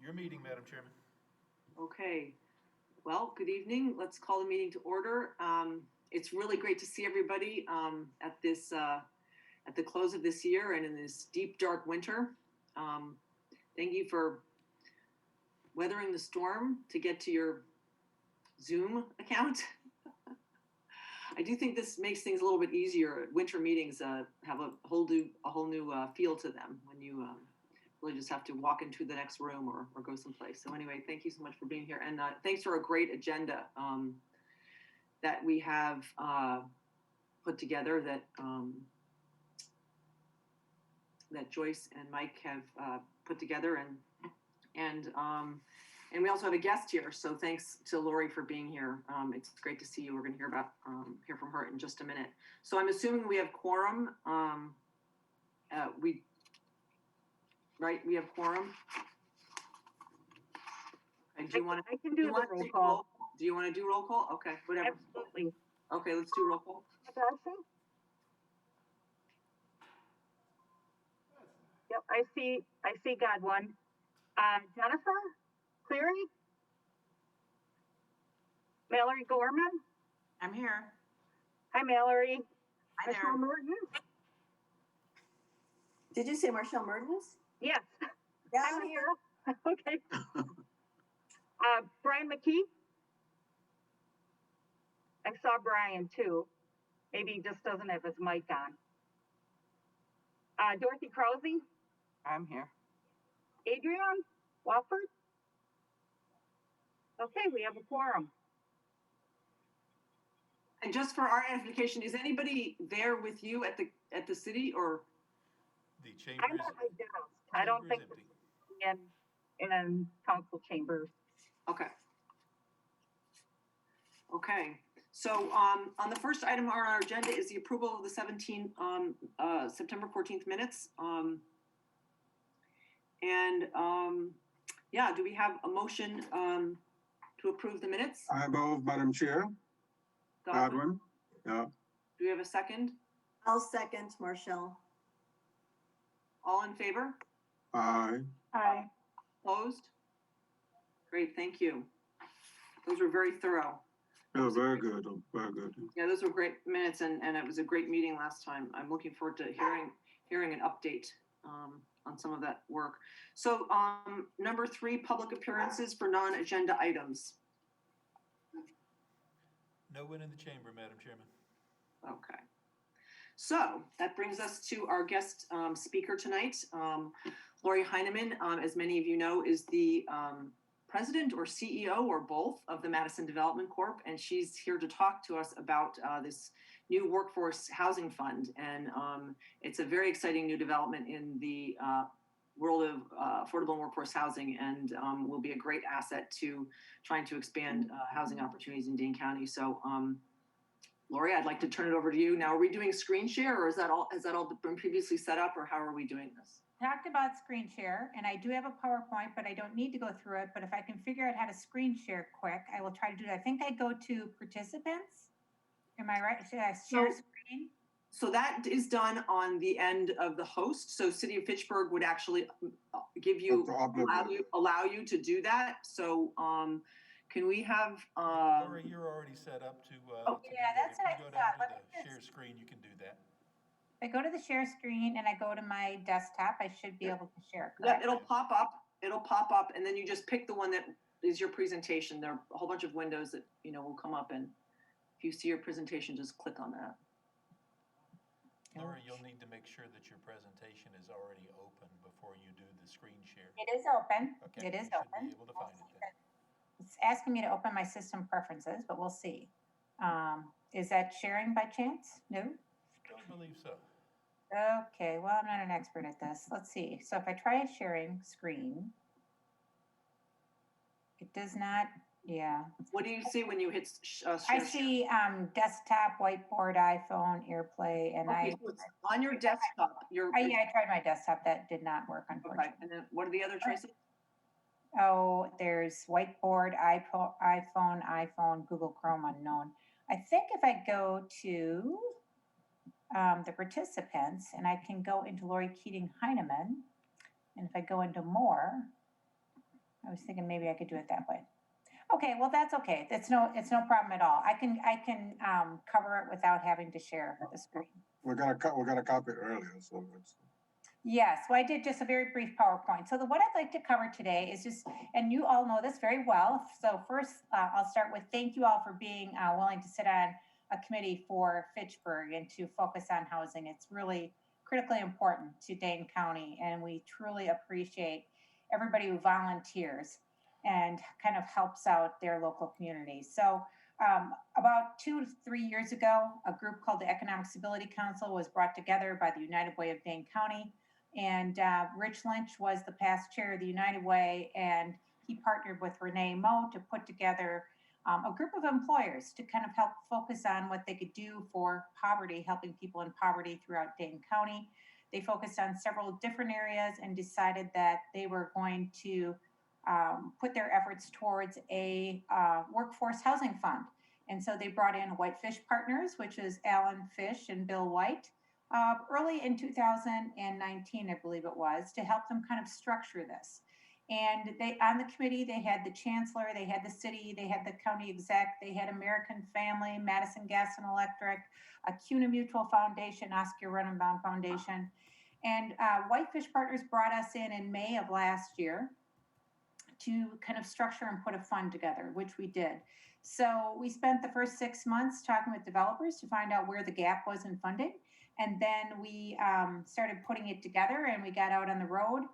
Your meeting, Madam Chairman. Okay. Well, good evening. Let's call the meeting to order. It's really great to see everybody at the close of this year and in this deep, dark winter. Thank you for weathering the storm to get to your Zoom account. I do think this makes things a little bit easier. Winter meetings have a whole new feel to them when you really just have to walk into the next room or go someplace. So anyway, thank you so much for being here, and thanks for a great agenda that we have put together that Joyce and Mike have put together, and we also have a guest here. So thanks to Lori for being here. It's great to see you. We're going to hear from her in just a minute. So I'm assuming we have quorum. We have quorum. Okay, I can do the roll call. Do you want to do roll call? Okay, whatever. Absolutely. Okay, let's do roll call. Yep, I see Godwin. Jennifer Cleary? Mallory Gorman? I'm here. Hi, Mallory. Hi there. Michelle Merton? Did you say Marshall Mertens? Yes. Yeah, I'm here. Okay. Brian McKee? I saw Brian too. Maybe he just doesn't have his mic on. Dorothy Krause? I'm here. Adrian Wofford? Okay, we have a quorum. And just for our edification, is anybody there with you at the city or? The chamber I'm at my desk. I don't think empty. in council chambers. Okay. Okay. So on the first item on our agenda is the approval of the September 14th minutes. Yeah, do we have a motion to approve the minutes? I move, Madam Chair. Godwin. Yeah. Do we have a second? I'll second Marshall. All in favor? Aye. Hi. Opposed? Great, thank you. Those were very thorough. Yeah, very good. Very good. Yeah, those were great minutes, and it was a great meeting last time. I'm looking forward to hearing an update on some of that work. So number 3, public appearances for non-agenda items. No one in the chamber, Madam Chairman. Okay. So that brings us to our guest speaker tonight. Lori Heinemann, as many of you know, is the president or CEO or both of the Madison Development Corp. And she's here to talk to us about this new workforce housing fund. And it's a very exciting new development in the world of affordable and workforce housing, and will be a great asset to trying to expand housing opportunities in Dane County. So Lori, I'd like to turn it over to you. Now, are we doing screen share, or has that all been previously set up, or how are we doing this? Talked about screen share, and I do have a PowerPoint, but I don't need to go through it. But if I can figure out how to screen share quick, I will try to do that. I think I go to participants. Am I right? Should I share screen? So that is done on the end of the host. So City of Fitchburg would actually give you, allow you to do that. So can we have? Lori, you're already set up to. Yeah, that's what I thought. If you go down to the share screen, you can do that. If I go to the share screen and I go to my desktop, I should be able to share. Yeah, it'll pop up. It'll pop up, and then you just pick the one that is your presentation. There are a whole bunch of windows that will come up, and if you see your presentation, just click on that. Lori, you'll need to make sure that your presentation is already open before you do the screen share. It is open. Okay, it is you open. Should be able to find it then. It's asking me to open my system preferences, but we'll see. Is that sharing by chance? No? Don't believe so. Okay, well, I'm not an expert at this. Let's see. So if I try a sharing screen, it does not, yeah. What do you see when you hit share? I see desktop, whiteboard, iPhone, AirPlay, and so it's on your desktop. Yeah, I tried my desktop. That did not work, unfortunately. Okay, and then what are the other choices? Oh, there's whiteboard, iPhone, Google Chrome, unknown. I think if I go to the participants, and I can go into Lori Keating Heinemann, and if I go into more, I was thinking maybe I could do it that way. Okay, well, that's okay. It's no problem at all. I can cover it without having to share the screen. We're gonna copy it earlier, so it's. Yes, well, I did just a very brief PowerPoint. So what I'd like to cover today is just, and you all know this very well. So first, I'll start with thank you all for being willing to sit on a committee for Fitchburg and to focus on housing. It's really critically important to Dane County, and we truly appreciate everybody who volunteers and kind of helps out their local communities. So about 2 to 3 years ago, a group called the Economic Civility Council was brought together by the United Way of Dane County. And Rich Lynch was the past chair of the United Way, and he partnered with Renee Moe to put together a group of employers to kind of help focus on what they could do for poverty, helping people in poverty throughout Dane County. They focused on several different areas and decided that they were going to put their efforts towards a workforce housing fund. And so they brought in Whitefish Partners, which is Alan Fish and Bill White, early in 2019, I believe it was, to help them kind of structure this. And they, on the committee, they had the chancellor, they had the city, they had the county exec, they had American Family, Madison Gas and Electric, CUNA Mutual Foundation, Oscar Runenbaum Foundation. And Whitefish Partners brought us in May of last year to kind of structure and put a fund together, which we did. So we spent the first 6 months talking with developers to find out where the gap was in funding. And then we started putting it together, and we got out on the road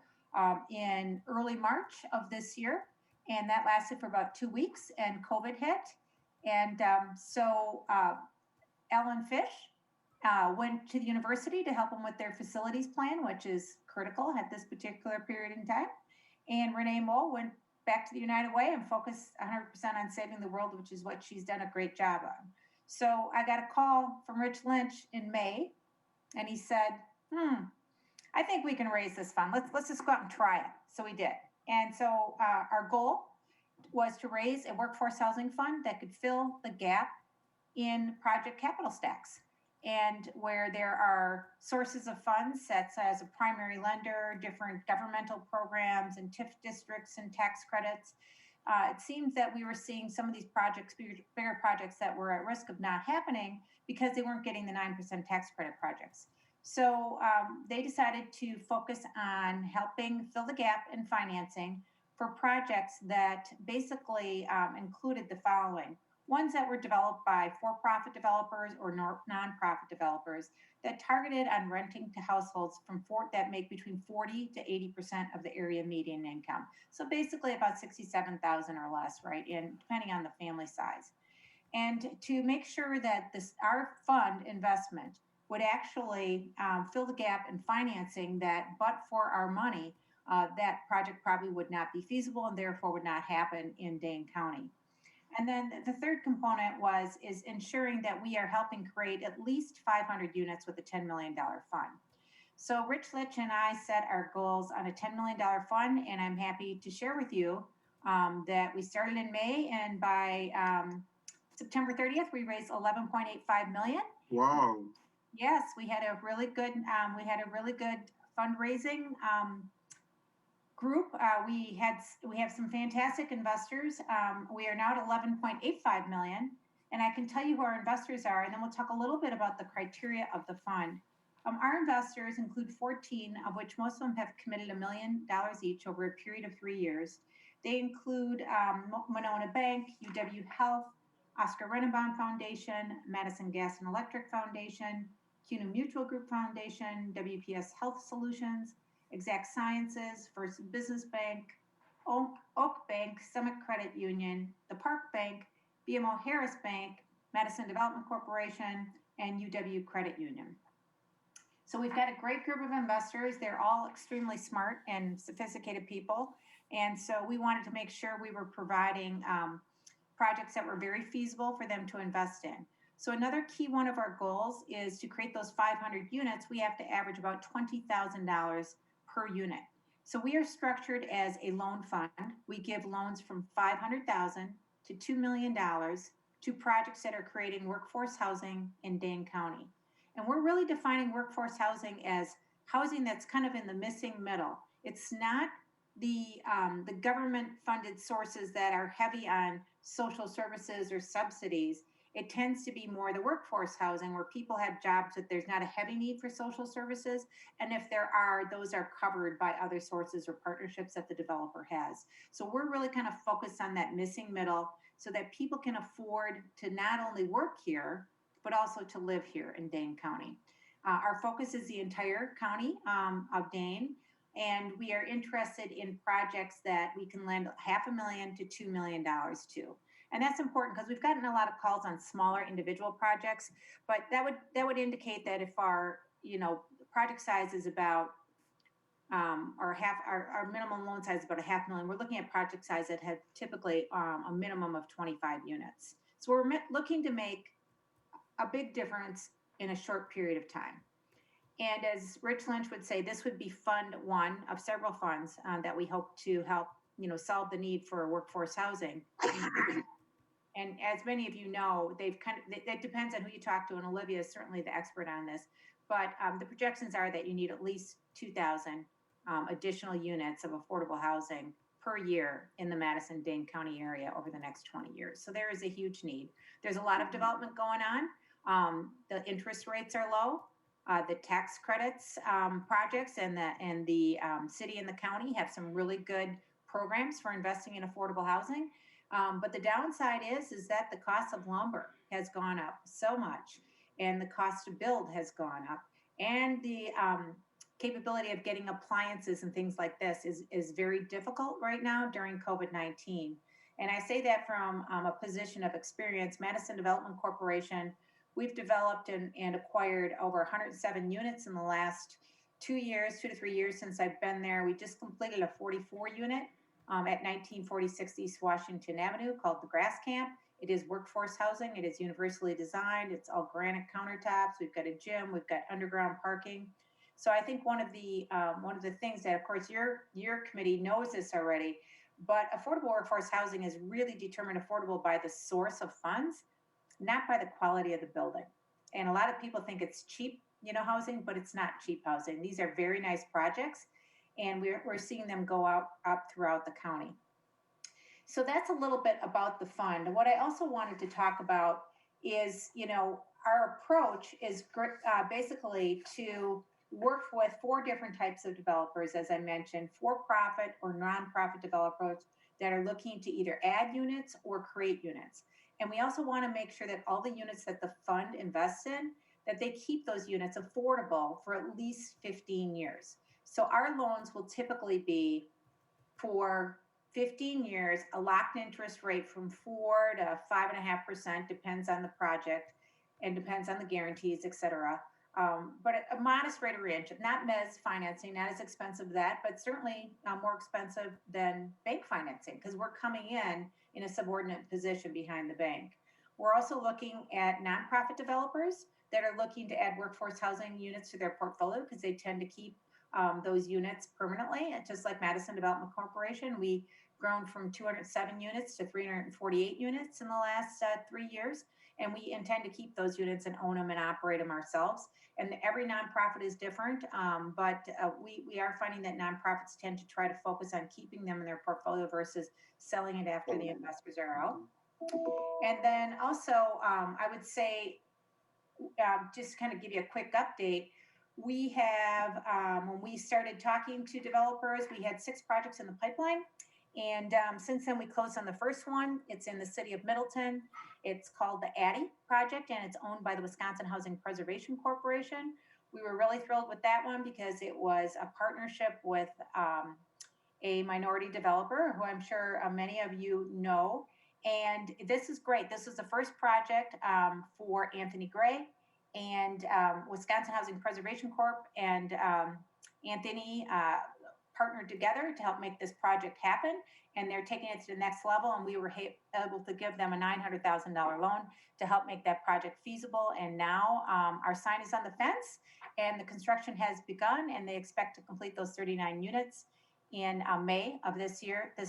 in early March of this year. And that lasted for about 2 weeks, and COVID hit. And so Alan Fish went to the university to help them with their facilities plan, which is critical at this particular period in time. And Renee Moe went back to the United Way and focused 100% on saving the world, which is what she's done a great job on. So I got a call from Rich Lynch in May, and he said, I think we can raise this fund. Let's just go out and try it. So we did. And so our goal was to raise a workforce housing fund that could fill the gap in project capital stacks, and where there are sources of funds such as a primary lender, different governmental programs and TIF districts and tax credits. It seems that we were seeing some of these projects, bigger projects, that were at risk of not happening because they weren't getting the 9% tax credit projects. So they decided to focus on helping fill the gap in financing for projects that basically included the following. Ones that were developed by for-profit developers or nonprofit developers that targeted on renting to households that make between 40 to 80% of the area median income. So basically about 67,000 or less, right? And depending on the family size. And to make sure that our fund investment would actually fill the gap in financing that, but for our money, that project probably would not be feasible and therefore would not happen in Dane County. And then the third component is ensuring that we are helping create at least 500 units with a $10 million fund. So Rich Lynch and I set our goals on a $10 million fund, and I'm happy to share with you that we started in May, and by September 30th, we raised $11.85 million. Wow. Yes, we had a really good fundraising group. We have some fantastic investors. We are now at $11.85 million, and I can tell you who our investors are, and then we'll talk a little bit about the criteria of the fund. Our investors include 14, of which most of them have committed $1 million each over a period of 3 years. They include Monona Bank, UW Health, Oscar Runenbaum Foundation, Madison Gas and Electric Foundation, CUNA Mutual Group Foundation, WPS Health Solutions, Exact Sciences, First Business Bank, Oak Bank, Summit Credit Union, the Park Bank, BMO Harris Bank, Madison Development Corporation, and UW Credit Union. So we've got a great group of investors. They're all extremely smart and sophisticated people. And so we wanted to make sure we were providing projects that were very feasible for them to invest in. So another key one of our goals is to create those 500 units. We have to average about $20,000 per unit. So we are structured as a loan fund. We give loans from $500,000 to $2 million to projects that are creating workforce housing in Dane County. And we're really defining workforce housing as housing that's kind of in the missing middle. It's not the government funded sources that are heavy on social services or subsidies, it tends to be more the workforce housing where people have jobs that there's not a heavy need for social services. And if there are, those are covered by other sources or partnerships that the developer has. So we're really kind of focused on that missing middle so that people can afford to not only work here, but also to live here in Dane County. Our focus is the entire county of Dane, and we are interested in projects that we can lend $500,000 to $2 million to. And that's important because we've gotten a lot of calls on smaller individual projects, but that would indicate that if our project size is about our minimum loan size is about $500,000, we're looking at project size that have typically a minimum of 25 units. So we're looking to make a big difference in a short period of time. And as Rich Lynch would say, this would be fund one of several funds that we hope to help, solve the need for workforce housing. And as many of you know, it depends on who you talk to, and Olivia is certainly the expert on this, but the projections are that you need at least 2,000 additional units of affordable housing per year in the Madison-Dane County area over the next 20 years. So there is a huge need. There's a lot of development going on. The interest rates are low. The tax credits projects and the city and the county have some really good programs for investing in affordable housing. But the downside is that the cost of lumber has gone up so much, and the cost to build has gone up, and the capability of getting appliances and things like this is very difficult right now during COVID-19. And I say that from a position of experience. Madison Development Corporation, we've developed and acquired over 107 units in the last 2 to 3 years since I've been there. We just completed a 44 unit at 1946 East Washington Avenue called the Grass Camp. It is workforce housing. It is universally designed. It's all granite countertops. We've got a gym. We've got underground parking. So I think one of the things that, of course, your committee knows this already, but affordable workforce housing is really determined affordable by the source of funds, not by the quality of the building. And a lot of people think it's cheap, housing, but it's not cheap housing. These are very nice projects, and we're seeing them go up throughout the county. So that's a little bit about the fund. What I also wanted to talk about is, our approach is basically to work with 4 different types of developers, as I mentioned, for-profit or nonprofit developers that are looking to either add units or create units. And we also want to make sure that all the units that the fund invests in, that they keep those units affordable for at least 15 years. So our loans will typically be for 15 years, a locked interest rate from 4 to 5.5%, depends on the project and depends on the guarantees, et cetera. But a modest rate of return, not mezz financing, not as expensive as that, but certainly more expensive than bank financing because we're coming in a subordinate position behind the bank. We're also looking at nonprofit developers that are looking to add workforce housing units to their portfolio because they tend to keep those units permanently. Just like Madison Development Corporation, we've grown from 207 units to 348 units in the last 3 years. And we intend to keep those units and own them and operate them ourselves. And every nonprofit is different, but we are finding that nonprofits tend to try to focus on keeping them in their portfolio versus selling it after the investors are out. And then also, I would say, just kind of give you a quick update, we have, when we started talking to developers, we had 6 projects in the pipeline. And since then, we closed on the first one. It's in the city of Middleton. It's called the Addy Project, and it's owned by the Wisconsin Housing Preservation Corporation. We were really thrilled with that one because it was a partnership with a minority developer who I'm sure many of you know. And this is great. This is the first project for Anthony Gray and Wisconsin Housing Preservation Corp. And Anthony partnered together to help make this project happen, and they're taking it to the next level, and we were able to give them a $900,000 loan to help make that project feasible. And now our sign is on the fence, and the construction has begun, and they expect to complete those 39 units in May of this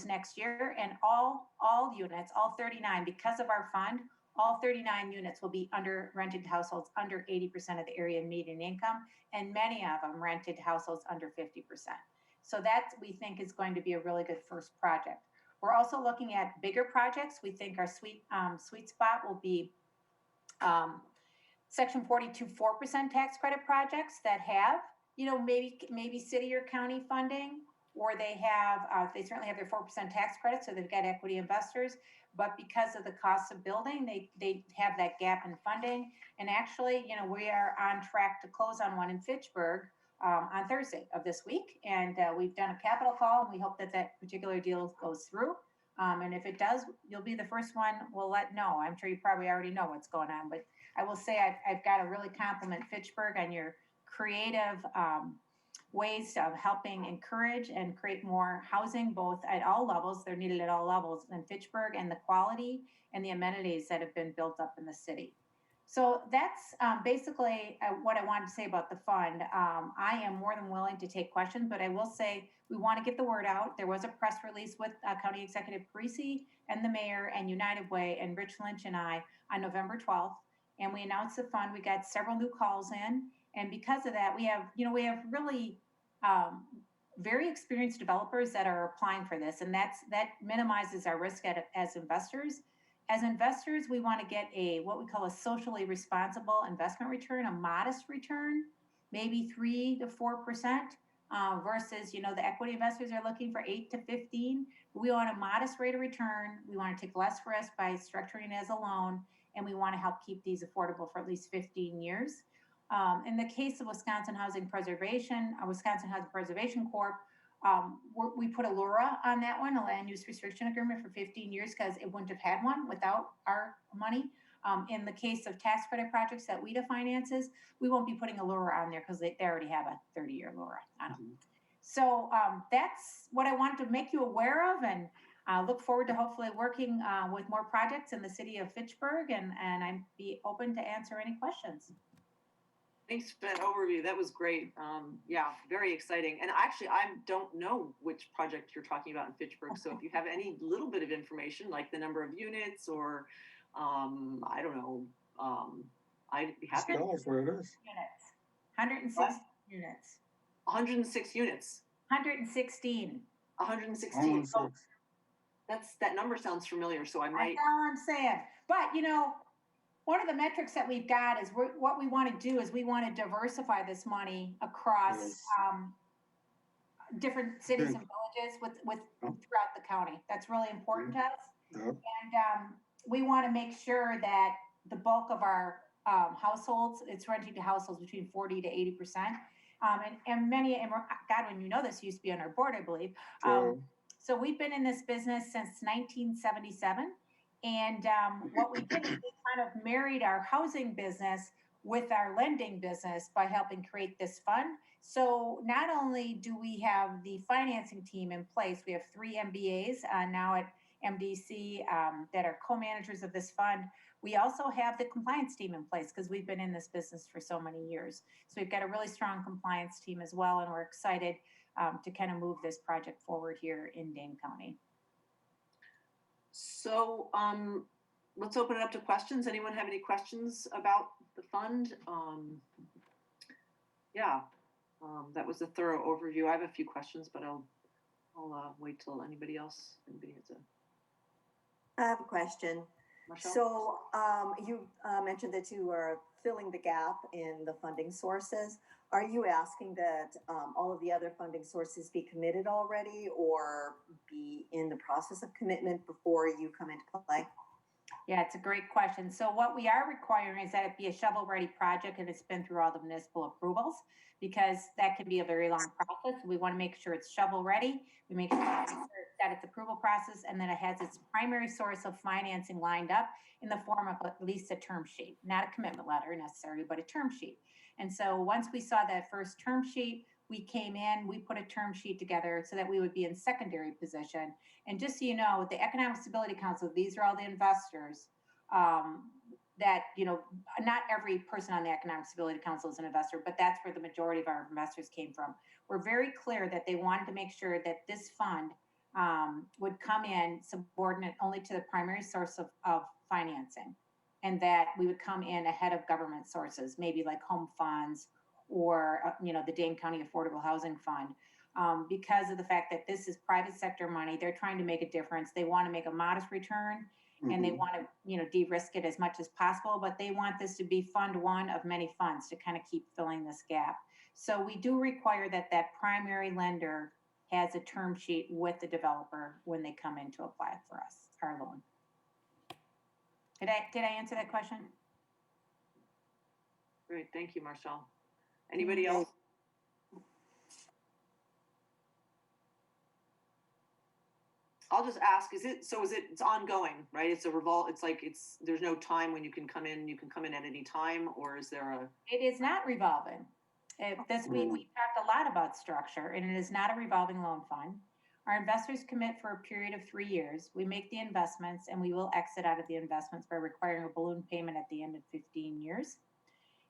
next year. And all units, all 39, because of our fund, all 39 units will be under rented households under 80% of the area median income, and many of them rented households under 50%. So that we think is going to be a really good first project. We're also looking at bigger projects. We think our sweet spot will be um, Section 42 4% tax credit projects that have, maybe city or county funding, or they certainly have their 4% tax credit, so they've got equity investors. But because of the cost of building, they have that gap in funding. And actually, we are on track to close on one in Fitchburg on Thursday of this week. And we've done a capital call, and we hope that that particular deal goes through. And if it does, you'll be the first one we'll let know. I'm sure you probably already know what's going on, but I will say I've got to really compliment Fitchburg on your creative ways of helping encourage and create more housing, both at all levels. They're needed at all levels in Fitchburg, and the quality and the amenities that have been built up in the city. So that's basically what I wanted to say about the fund. I am more than willing to take questions, but I will say we want to get the word out. There was a press release with County Executive Parisi and the mayor and United Way and Rich Lynch and I on November 12th. And we announced the fund. We got several new calls in. And because of that, we have really very experienced developers that are applying for this. And that minimizes our risk as investors. As investors, we want to get what we call a socially responsible investment return, a modest return, maybe 3 to 4%, versus, the equity investors are looking for 8 to 15. We want a modest rate of return. We want to take less risk by structuring it as a loan, and we want to help keep these affordable for at least 15 years. In the case of Wisconsin Housing Preservation Corp., we put a LURA on that one, a land use restriction agreement for 15 years, because it wouldn't have had one without our money. In the case of tax credit projects that WIDA finances, we won't be putting a LURA on there because they already have a 30-year LURA on them. So that's what I wanted to make you aware of, and look forward to hopefully working with more projects in the city of Fitchburg, and I'd be open to answer any questions. Thanks for that overview. That was great. Yeah, very exciting. And actually, I don't know which project you're talking about in Fitchburg. So if you have any little bit of information, like the number of units, or I don't know, I'd be happy. Spell it where it is. Units. 106 units. 106 units. 116. 116. Oh, that number sounds familiar. So I might. That's all I'm saying. But one of the metrics that we've got is what we want to do is we want to diversify this money across different cities and villages with throughout the county. That's really important to us. And we want to make sure that the bulk of our households, it's renting to households between 40 to 80%. And many, and Godwin, you know this, used to be on our board, I believe. So we've been in this business since 1977. And what we did is we kind of married our housing business with our lending business by helping create this fund. So not only do we have the financing team in place, we have 3 MBAs now at MDC that are co-managers of this fund. We also have the compliance team in place because we've been in this business for so many years. So we've got a really strong compliance team as well, and we're excited to kind of move this project forward here in Dane County. So let's open it up to questions. Anyone have any questions about the fund? That was a thorough overview. I have a few questions, but I'll wait till anybody has I have a question. Marshall? So you mentioned that you are filling the gap in the funding sources. Are you asking that all of the other funding sources be committed already, or be in the process of commitment before you come into play? Yeah, it's a great question. So what we are requiring is that it be a shovel-ready project and it's been through all the municipal approvals, because that can be a very long process. We want to make sure it's shovel-ready. We make sure that its approval process, and then it has its primary source of financing lined up in the form of at least a term sheet, not a commitment letter necessarily, but a term sheet. And so once we saw that first term sheet, we came in, we put a term sheet together so that we would be in secondary position. And just so you know, the Economic Stability Council, these are all the investors that, not every person on the Economic Stability Council is an investor, but that's where the majority of our investors came from. We're very clear that they wanted to make sure that this fund would come in subordinate only to the primary source of financing, and that we would come in ahead of government sources, maybe like home funds or, the Dane County Affordable Housing Fund. because of the fact that this is private sector money. They're trying to make a difference. They want to make a modest return, and they Mhm. want to, de-risk it as much as possible, but they want this to be fund one of many funds to kind of keep filling this gap. So we do require that primary lender has a term sheet with the developer when they come in to apply for us, our loan. Did I answer that question? Great, thank you, Marcel. Anybody else? I'll just ask, it's ongoing, right? It's there's no time when you can come in at any time, or is there a? It is not revolving. This week, we talked a lot about structure, and it is not a revolving loan fund. Our investors commit for a period of 3 years. We make the investments, and we will exit out of the investments by requiring a balloon payment at the end of 15 years.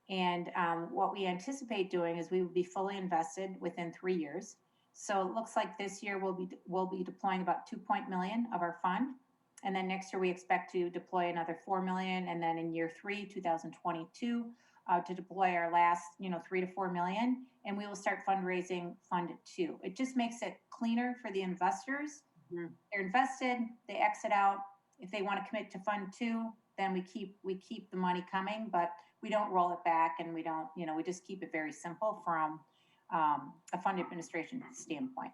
And what we anticipate doing is we will be fully invested within 3 years. So it looks like this year we'll be deploying about $2 million of our fund, and then next year we expect to deploy another $4 million, and then in year 3, 2022, to deploy our last, $3 to $4 million, and we will start fundraising Fund 2. It just makes it cleaner for the investors. Mhm. They're invested, they exit out. If they want to commit to Fund 2, then we keep the money coming, but we don't roll it back, and we don't, we just keep it very simple from a fund administration standpoint.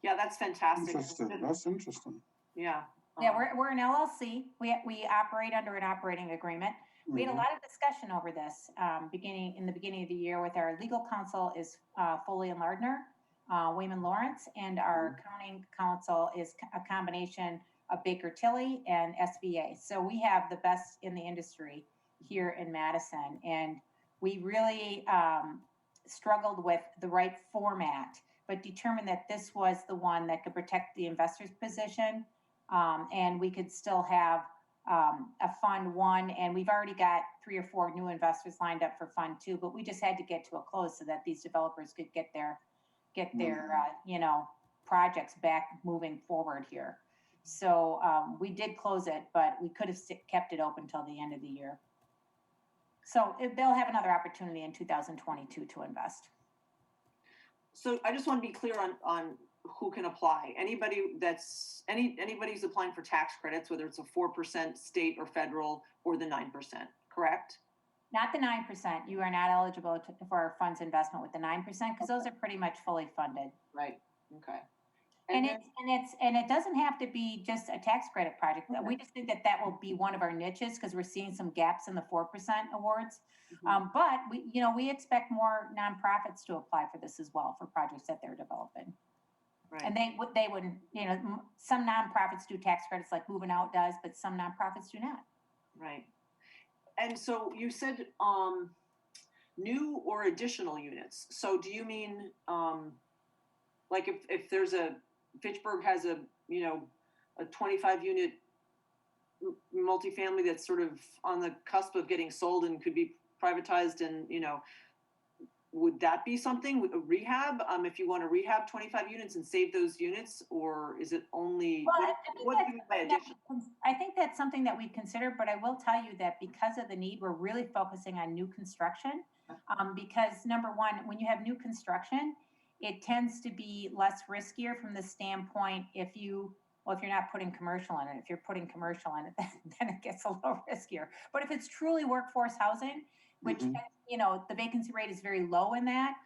Yeah, that's fantastic. Interesting. That's interesting. Yeah. Yeah, we're an LLC. We operate under an operating agreement. We had a lot of discussion over this in the beginning of the year with our legal counsel is Foley and Lardner, Wayman Lawrence, and our accounting counsel is a combination of Baker Tilly and SBA. So we have the best in the industry here in Madison, and we really struggled with the right format, but determined that this was the one that could protect the investor's position, and we could still have a Fund 1, and we've already got 3 or 4 new investors lined up for Fund 2, but we just had to get to a close so that these developers could get their projects back moving forward here. So we did close it, but we could have kept it open till the end of the year. So they'll have another opportunity in 2022 to invest. So I just want to be clear on who can apply. Anybody's applying for tax credits, whether it's a 4% state or federal or the 9%, correct? Not the 9%. You are not eligible for our funds investment with the 9% because those are pretty much fully funded. Right. Okay. And it doesn't have to be just a tax credit project. Okay. We just think that will be one of our niches because we're seeing some gaps in the 4% awards. Mm-hmm. But we expect more nonprofits to apply for this as well for projects that they're developing. Right. And they wouldn't, some nonprofits do tax credits like Moving Out does, but some nonprofits do not. Right. And so you said new or additional units. So do you mean like if there's Fitchburg has a 25 unit multifamily that's sort of on the cusp of getting sold and could be privatized, and would that be something, a rehab? If you want to rehab 25 units and save those units, or is it only what do you mean by addition? I think that's something that we consider, but I will tell you that because of the need, we're really focusing on new construction. Because number one, when you have new construction, it tends to be less riskier from the standpoint if you're not putting commercial in it. If you're putting commercial in it, then it gets a little riskier. But if it's truly workforce housing, which, the vacancy rate is very low in that,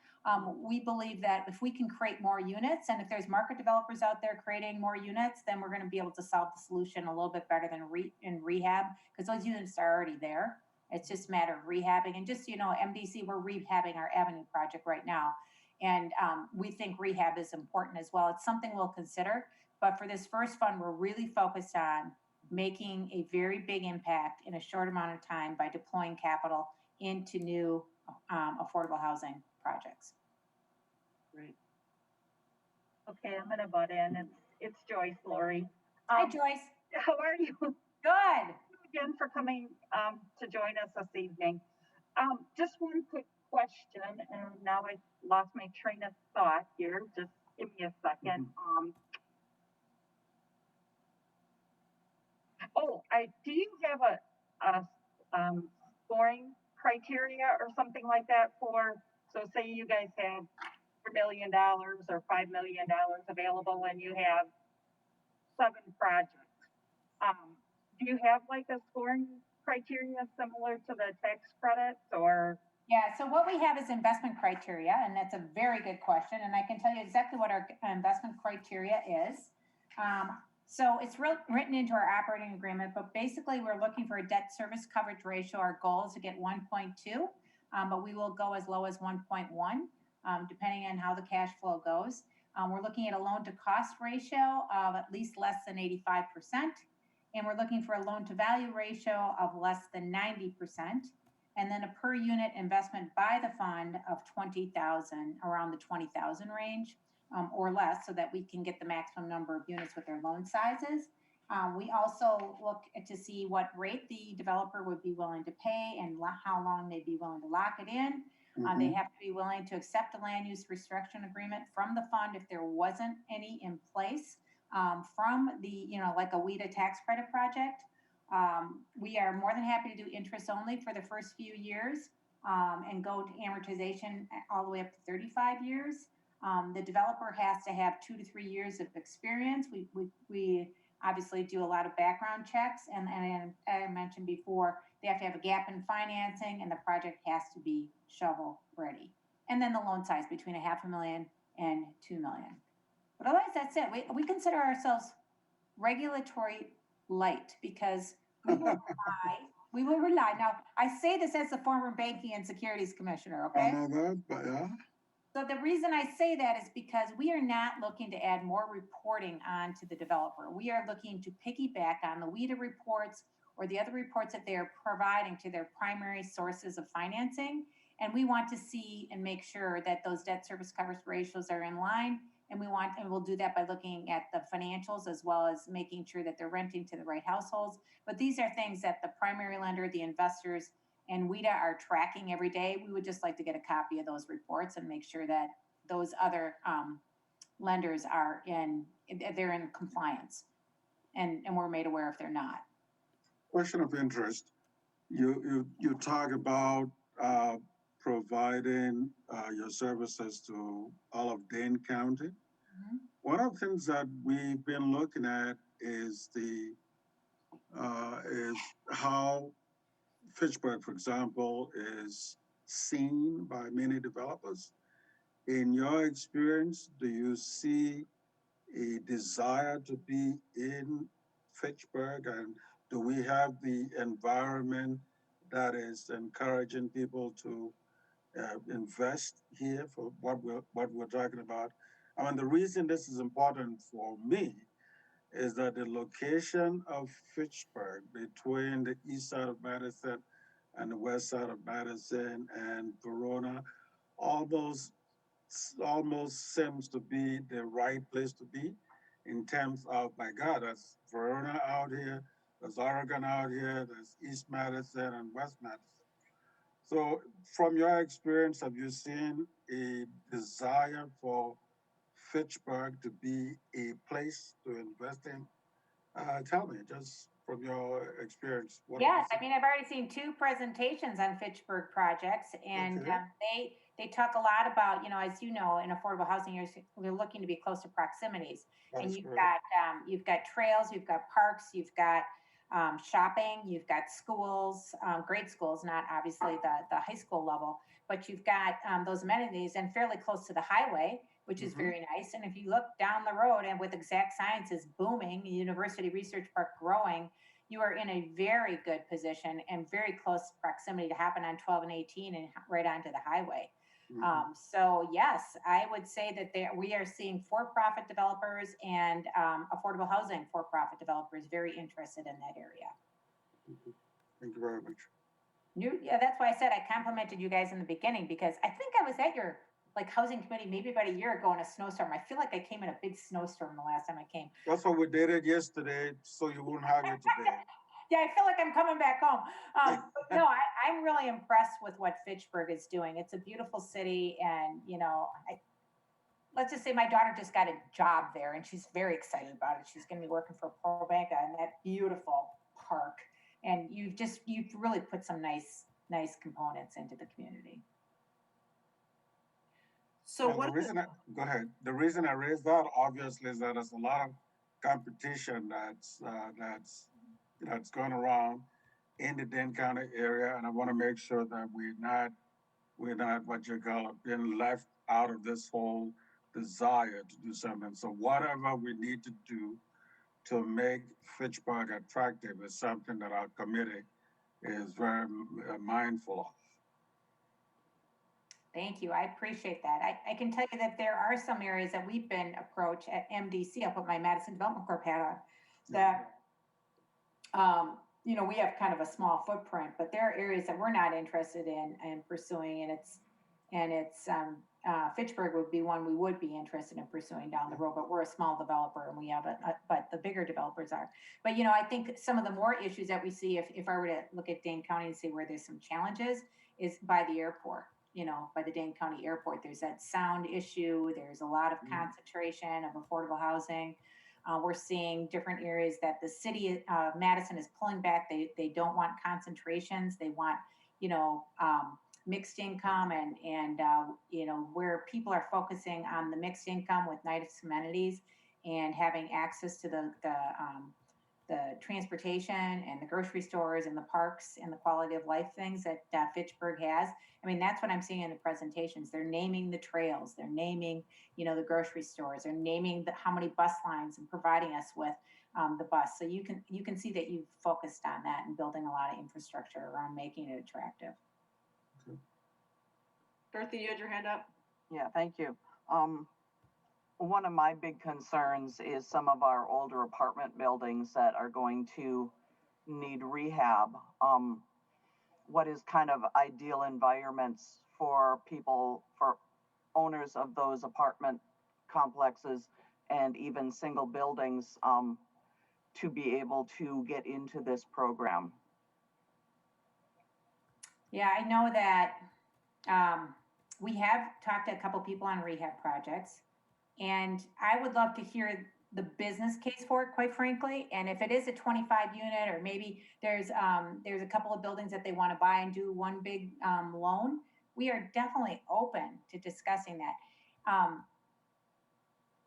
we believe that if we can create more units, and if there's market developers out there creating more units, then we're going to be able to solve the solution a little bit better than in rehab, because those units are already there. It's just a matter of rehabbing. And just, MDC, we're rehabbing our Avenue project right now. And we think rehab is important as well. It's something we'll consider. But for this first fund, we're really focused on making a very big impact in a short amount of time by deploying capital into new affordable housing projects. Right. Okay, I'm going to butt in. It's Joyce, Lori. Hi, Joyce. How are you? Good. Thank you again for coming to join us this evening. Just one quick question, and now I lost my train of thought here. Just give me a second. Do you have a scoring criteria or something like that so say you guys had million or $5 million available when you have 7 projects. Do you have like a scoring criteria similar to the tax credits or? Yeah, so what we have is investment criteria, and that's a very good question. And I can tell you exactly what our investment criteria is. So it's written into our operating agreement, but basically we're looking for a debt service coverage ratio. Our goal is to get 1.2, but we will go as low as 1.1, depending on how the cash flow goes. We're looking at a loan to cost ratio of at least less than 85%. And we're looking for a loan to value ratio of less than 90%. And then a per unit investment by the fund of 20,000, around the 20,000 range, or less, so that we can get the maximum number of units with their loan sizes. We also look to see what rate the developer would be willing to pay and how long they'd be willing to lock it in. They have to be willing to accept a land use restriction agreement from the fund if there wasn't any in place from the, like a WIDA tax credit project. We are more than happy to do interest only for the first few years and go to amortization all the way up to 35 years. The developer has to have 2 to 3 years of experience. We obviously do a lot of background checks, and I mentioned before, they have to have a gap in financing, and the project has to be shovel ready. And then the loan size between $500,000 and $2 million. But otherwise, that's it. We consider ourselves regulatory light because we will rely. Now, I say this as the former banking and securities commissioner, okay? I know that, but yeah. So the reason I say that is because we are not looking to add more reporting onto the developer. We are looking to piggyback on the WIDA reports or the other reports that they are providing to their primary sources of financing. And we want to see and make sure that those debt service coverage ratios are in line. And we'll do that by looking at the financials as well as making sure that they're renting to the right households. But these are things that the primary lender, the investors, and WIDA are tracking every day. We would just like to get a copy of those reports and make sure that those other lenders are in compliance, and we're made aware if they're not. Question of interest. You talk about providing your services to all of Dane County. Mm-hmm. One of the things that we've been looking at is is how Fitchburg, for example, is seen by many developers. In your experience, do you see a desire to be in Fitchburg, and do we have the environment that is encouraging people to invest here for what we're talking about? I mean, the reason this is important for me is that the location of Fitchburg between the east side of Madison and the west side of Madison and Verona almost seems to be the right place to be in terms of, my God, there's Verona out here, there's Oregon out here, there's East Madison and West Madison. So from your experience, have you seen a desire for Fitchburg to be a place to invest in? Tell me, just from your experience. Yes, I mean, I've already seen 2 presentations on Fitchburg projects, and Okay. they talk a lot about, as you know, in affordable housing, you're looking to be close to proximities. That's And you've correct. got you've got trails, you've got parks, you've got shopping, you've got schools, grade schools, not obviously the high school level, but you've got those amenities and fairly close to the highway, which is very nice. And if you look down the road and with Exact Sciences booming, University Research Park growing, you are in a very good position and very close proximity to happen on 12 and 18 and right onto the highway. So yes, I would say that we are seeing for-profit developers and affordable housing for-profit developers very interested in that area. Thank you very much. Yeah, that's why I said I complimented you guys in the beginning, because I think I was at your housing committee maybe about a year ago in a snowstorm. I feel like I came in a big snowstorm the last time I came. That's what we did it yesterday, so you won't have it today. Yeah, I feel like I'm coming back home. But no, I'm really impressed with what Fitchburg is doing. It's a beautiful city, and let's just say my daughter just got a job there, and she's very excited about it. She's going to be working for ProBanca in that beautiful park, and you've really put some nice components into the community. So Well, what, go ahead. The reason I raised that obviously is that there's a lot of competition that's going around in the Dane County area, and I want to make sure that we're not what you call it, being left out of this whole desire to do something. So whatever we need to do to make Fitchburg attractive is something that our committee is very mindful of. Thank you. I appreciate that. I can tell you that there are some areas that we've been approached at MDC. I'll put my Madison Development Corp hat on that, we have kind of a small footprint, but there are areas that we're not interested in pursuing, and it's Fitchburg would be one we would be interested in pursuing down the road, but we're a small developer and we have but the bigger developers are. But, I think some of the more issues that we see, if I were to look at Dane County and see where there's some challenges, is by the airport. By the Dane County Airport, there's that sound issue. There's a lot of concentration of affordable housing. We're seeing different areas that the city of Madison is pulling back. They don't want concentrations. They want, mixed income and where people are focusing on the mixed income with nice amenities and having access to the transportation and the grocery stores and the parks and the quality of life things that Fitchburg has. I mean, that's what I'm seeing in the presentations. They're naming the trails. They're naming, the grocery stores. They're naming how many bus lines and providing us with the bus. So you can see that you've focused on that and building a lot of infrastructure around making it attractive. Bertha, you had your hand up? Yeah, thank you. One of my big concerns is some of our older apartment buildings that are going to need rehab. What is kind of ideal environments for people, for owners of those apartment complexes and even single buildings to be able to get into this program? Yeah, I know that we have talked to a couple people on rehab projects, and I would love to hear the business case for it, quite frankly. And if it is a 25 unit, or maybe there's a couple of buildings that they want to buy and do one big loan, we are definitely open to discussing that.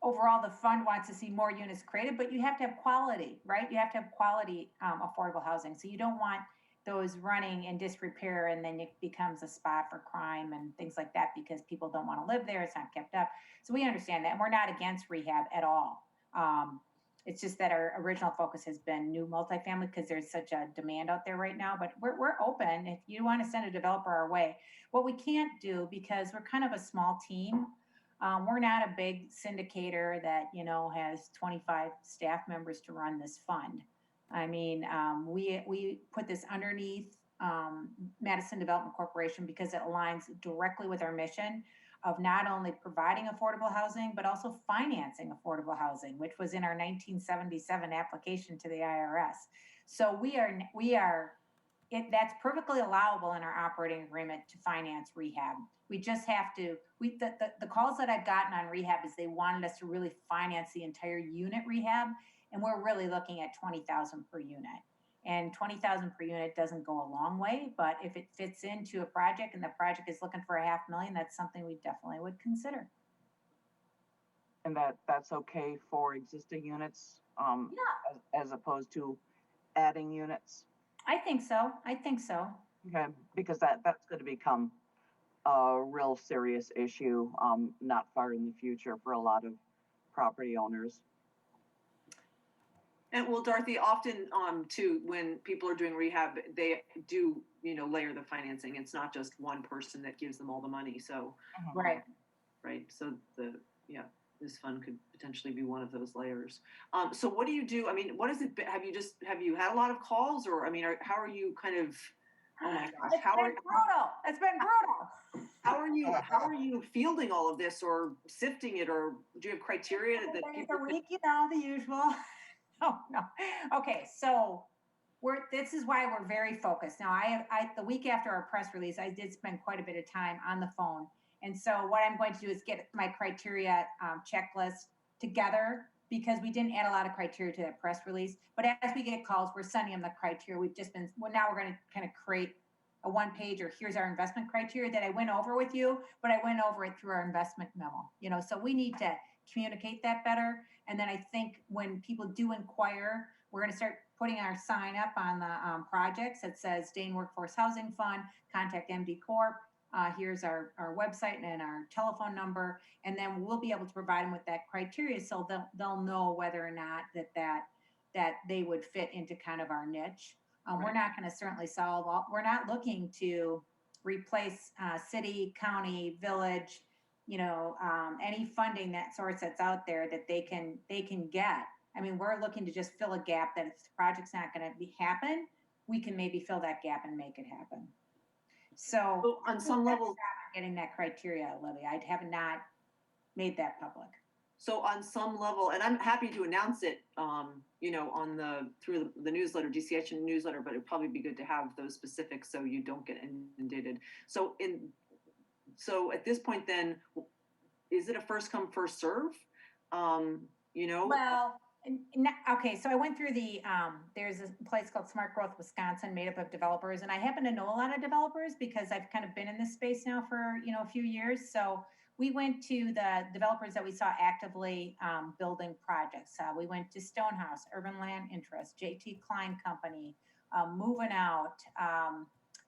Overall, the fund wants to see more units created, but you have to have quality, right? You have to have quality affordable housing. So you don't want those running in disrepair and then it becomes a spot for crime and things like that because people don't want to live there. It's not kept up. So we understand that. And we're not against rehab at all. It's just that our original focus has been new multifamily because there's such a demand out there right now. But we're open if you want to send a developer our way. What we can't do, because we're kind of a small team, we're not a big syndicator that, has 25 staff members to run this fund. I mean, we put this underneath Madison Development Corporation because it aligns directly with our mission of not only providing affordable housing, but also financing affordable housing, which was in our 1977 application to the IRS. So that's perfectly allowable in our operating agreement to finance rehab. We just have to, the calls that I've gotten on rehab is they wanted us to really finance the entire unit rehab. And we're really looking at $20,000 per unit. And $20,000 per unit doesn't go a long way, but if it fits into a project and the project is looking for $500,000, that's something we definitely would consider. And that's okay for existing units, as opposed to adding units? I think so. Okay, because that's going to become a real serious issue not far in the future for a lot of property owners. And well, Dorothy, often too, when people are doing rehab, they do, layer the financing. It's not just one person that gives them all the money. So, right. Right. So this fund could potentially be one of those layers. So what do you do? I mean, what is it? Have you had a lot of calls, or I mean, how are you kind of? Oh my gosh, It's been brutal. How are you fielding all of this, or sifting it, or do you have criteria that people? A week, the usual. No. Okay, so this is why we're very focused. Now, the week after our press release, I did spend quite a bit of time on the phone. And so what I'm going to do is get my criteria checklist together because we didn't add a lot of criteria to that press release. But as we get calls, we're sending them the criteria. Now we're going to kind of create a one page or here's our investment criteria that I went over with you, but I went over it through our investment memo. So we need to communicate that better. And then I think when people do inquire, we're going to start putting our sign up on the projects that says Dane Workforce Housing Fund, contact MD Corp. Here's our website and our telephone number. And then we'll be able to provide them with that criteria so they'll know whether or not that they would fit into kind of our niche. We're not going to certainly solve all, we're not looking to replace city, county, village, any funding that source that's out there that they can get. I mean, we're looking to just fill a gap that if the project's not going to happen, we can maybe fill that gap and make it happen. So on some level, getting that criteria, Libby, I have not made that public. So on some level, and I'm happy to announce it, through the newsletter, DCH newsletter, but it'd probably be good to have those specifics so you don't get inundated. So at this point, then, is it a first come first serve? Well, okay. So I went through there's a place called Smart Growth Wisconsin, made up of developers, and I happen to know a lot of developers because I've kind of been in this space now for a few years. So we went to the developers that we saw actively building projects. We went to Stonehouse, Urban Land Interest, JT Klein Company, Moving Out,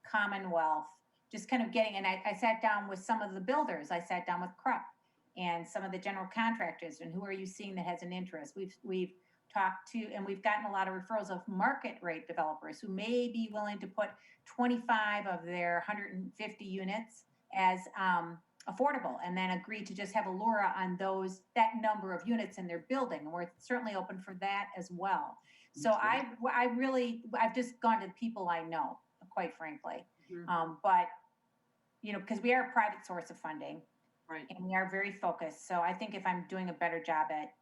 Commonwealth, just kind of getting, and I sat down with some of the builders. I sat down with Krupp and some of the general contractors, and who are you seeing that has an interest? We've talked to, and we've gotten a lot of referrals of market rate developers who may be willing to put 25 of their 150 units as affordable, and then agree to just have a LURA on that number of units in their building. And we're certainly open for that as well. So I've just gone to people I know, quite frankly. Mm-hmm. But because we are a private source of funding, right, and we are very focused. So I think if I'm doing a better job at,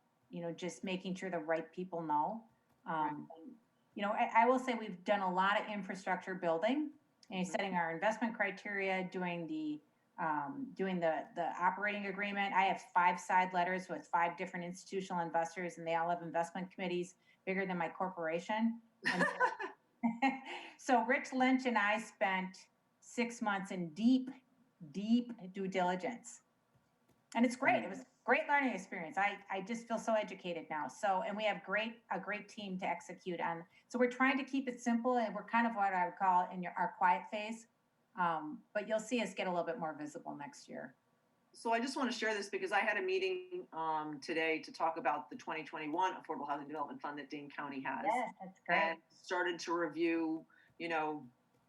just making sure the right people know, right. I will say we've done a lot of infrastructure building and setting our investment criteria, doing the operating agreement. I have 5 side letters with 5 different institutional investors, and they all have investment committees bigger than my corporation. So Rich Lynch and I spent 6 months in deep due diligence. And it's great. It was a great learning experience. I just feel so educated now. So, and we have a great team to execute on. So we're trying to keep it simple, and we're kind of what I would call in our quiet phase. But you'll see us get a little bit more visible next year. So I just want to share this because I had a meeting today to talk about the 2021 Affordable Housing Development Fund that Dane County has. Yes, that's great. And started to review,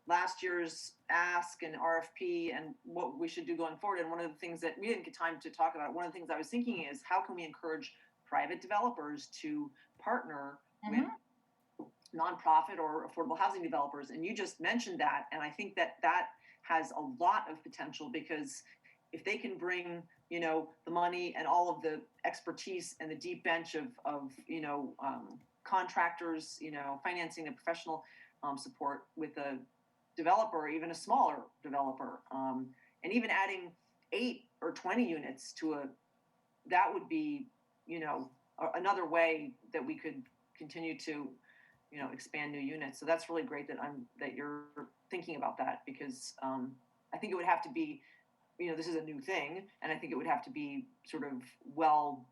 last year's ask and RFP and what we should do going forward. And one of the things that we didn't get time to talk about, one of the things I was thinking is how can we encourage private developers to partner with nonprofit or affordable housing developers? And you just mentioned that. And I think that has a lot of potential, because if they can bring, the money and all of the expertise and the deep bench of contractors, financing and professional support with a developer, or even a smaller developer, and even adding 8 or 20 units that would be, another way that we could continue to, expand new units. So that's really great that you're thinking about that, because I think it would have to be, this is a new thing, and I think it would have to be sort of well,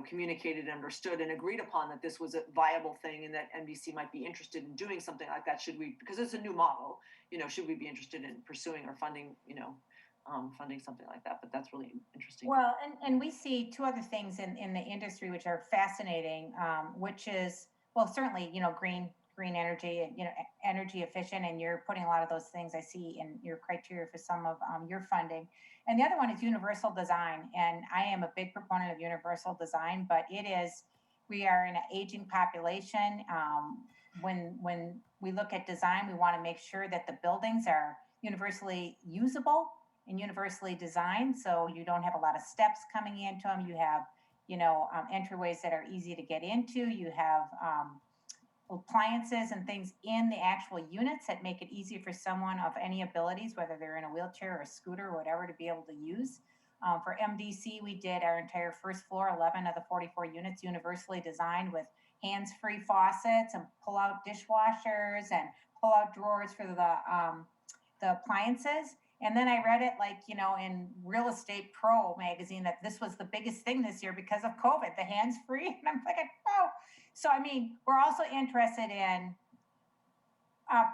communicated and understood and agreed upon that this was a viable thing and that NBC might be interested in doing something like that. Because it's a new model, should we be interested in pursuing or funding, funding something like that? But that's really interesting. Well, and we see 2 other things in the industry which are fascinating, which is, well, certainly, green energy, energy efficient, and you're putting a lot of those things I see in your criteria for some of your funding. And the other one is universal design. And I am a big proponent of universal design, but we are in an aging population. When we look at design, we want to make sure that the buildings are universally usable and universally designed. So you don't have a lot of steps coming into them. You have, entryways that are easy to get into. You have, appliances and things in the actual units that make it easy for someone of any abilities, whether they're in a wheelchair or a scooter or whatever, to be able to use. For MDC, we did our entire first floor, 11 of the 44 units, universally designed with hands-free faucets and pull-out dishwashers and pull-out drawers for the the appliances. And then I read it like, you know, in Real Estate Pro magazine that this was the biggest thing this year because of COVID, the hands-free. And I'm like, oh. So, I mean, we're also interested in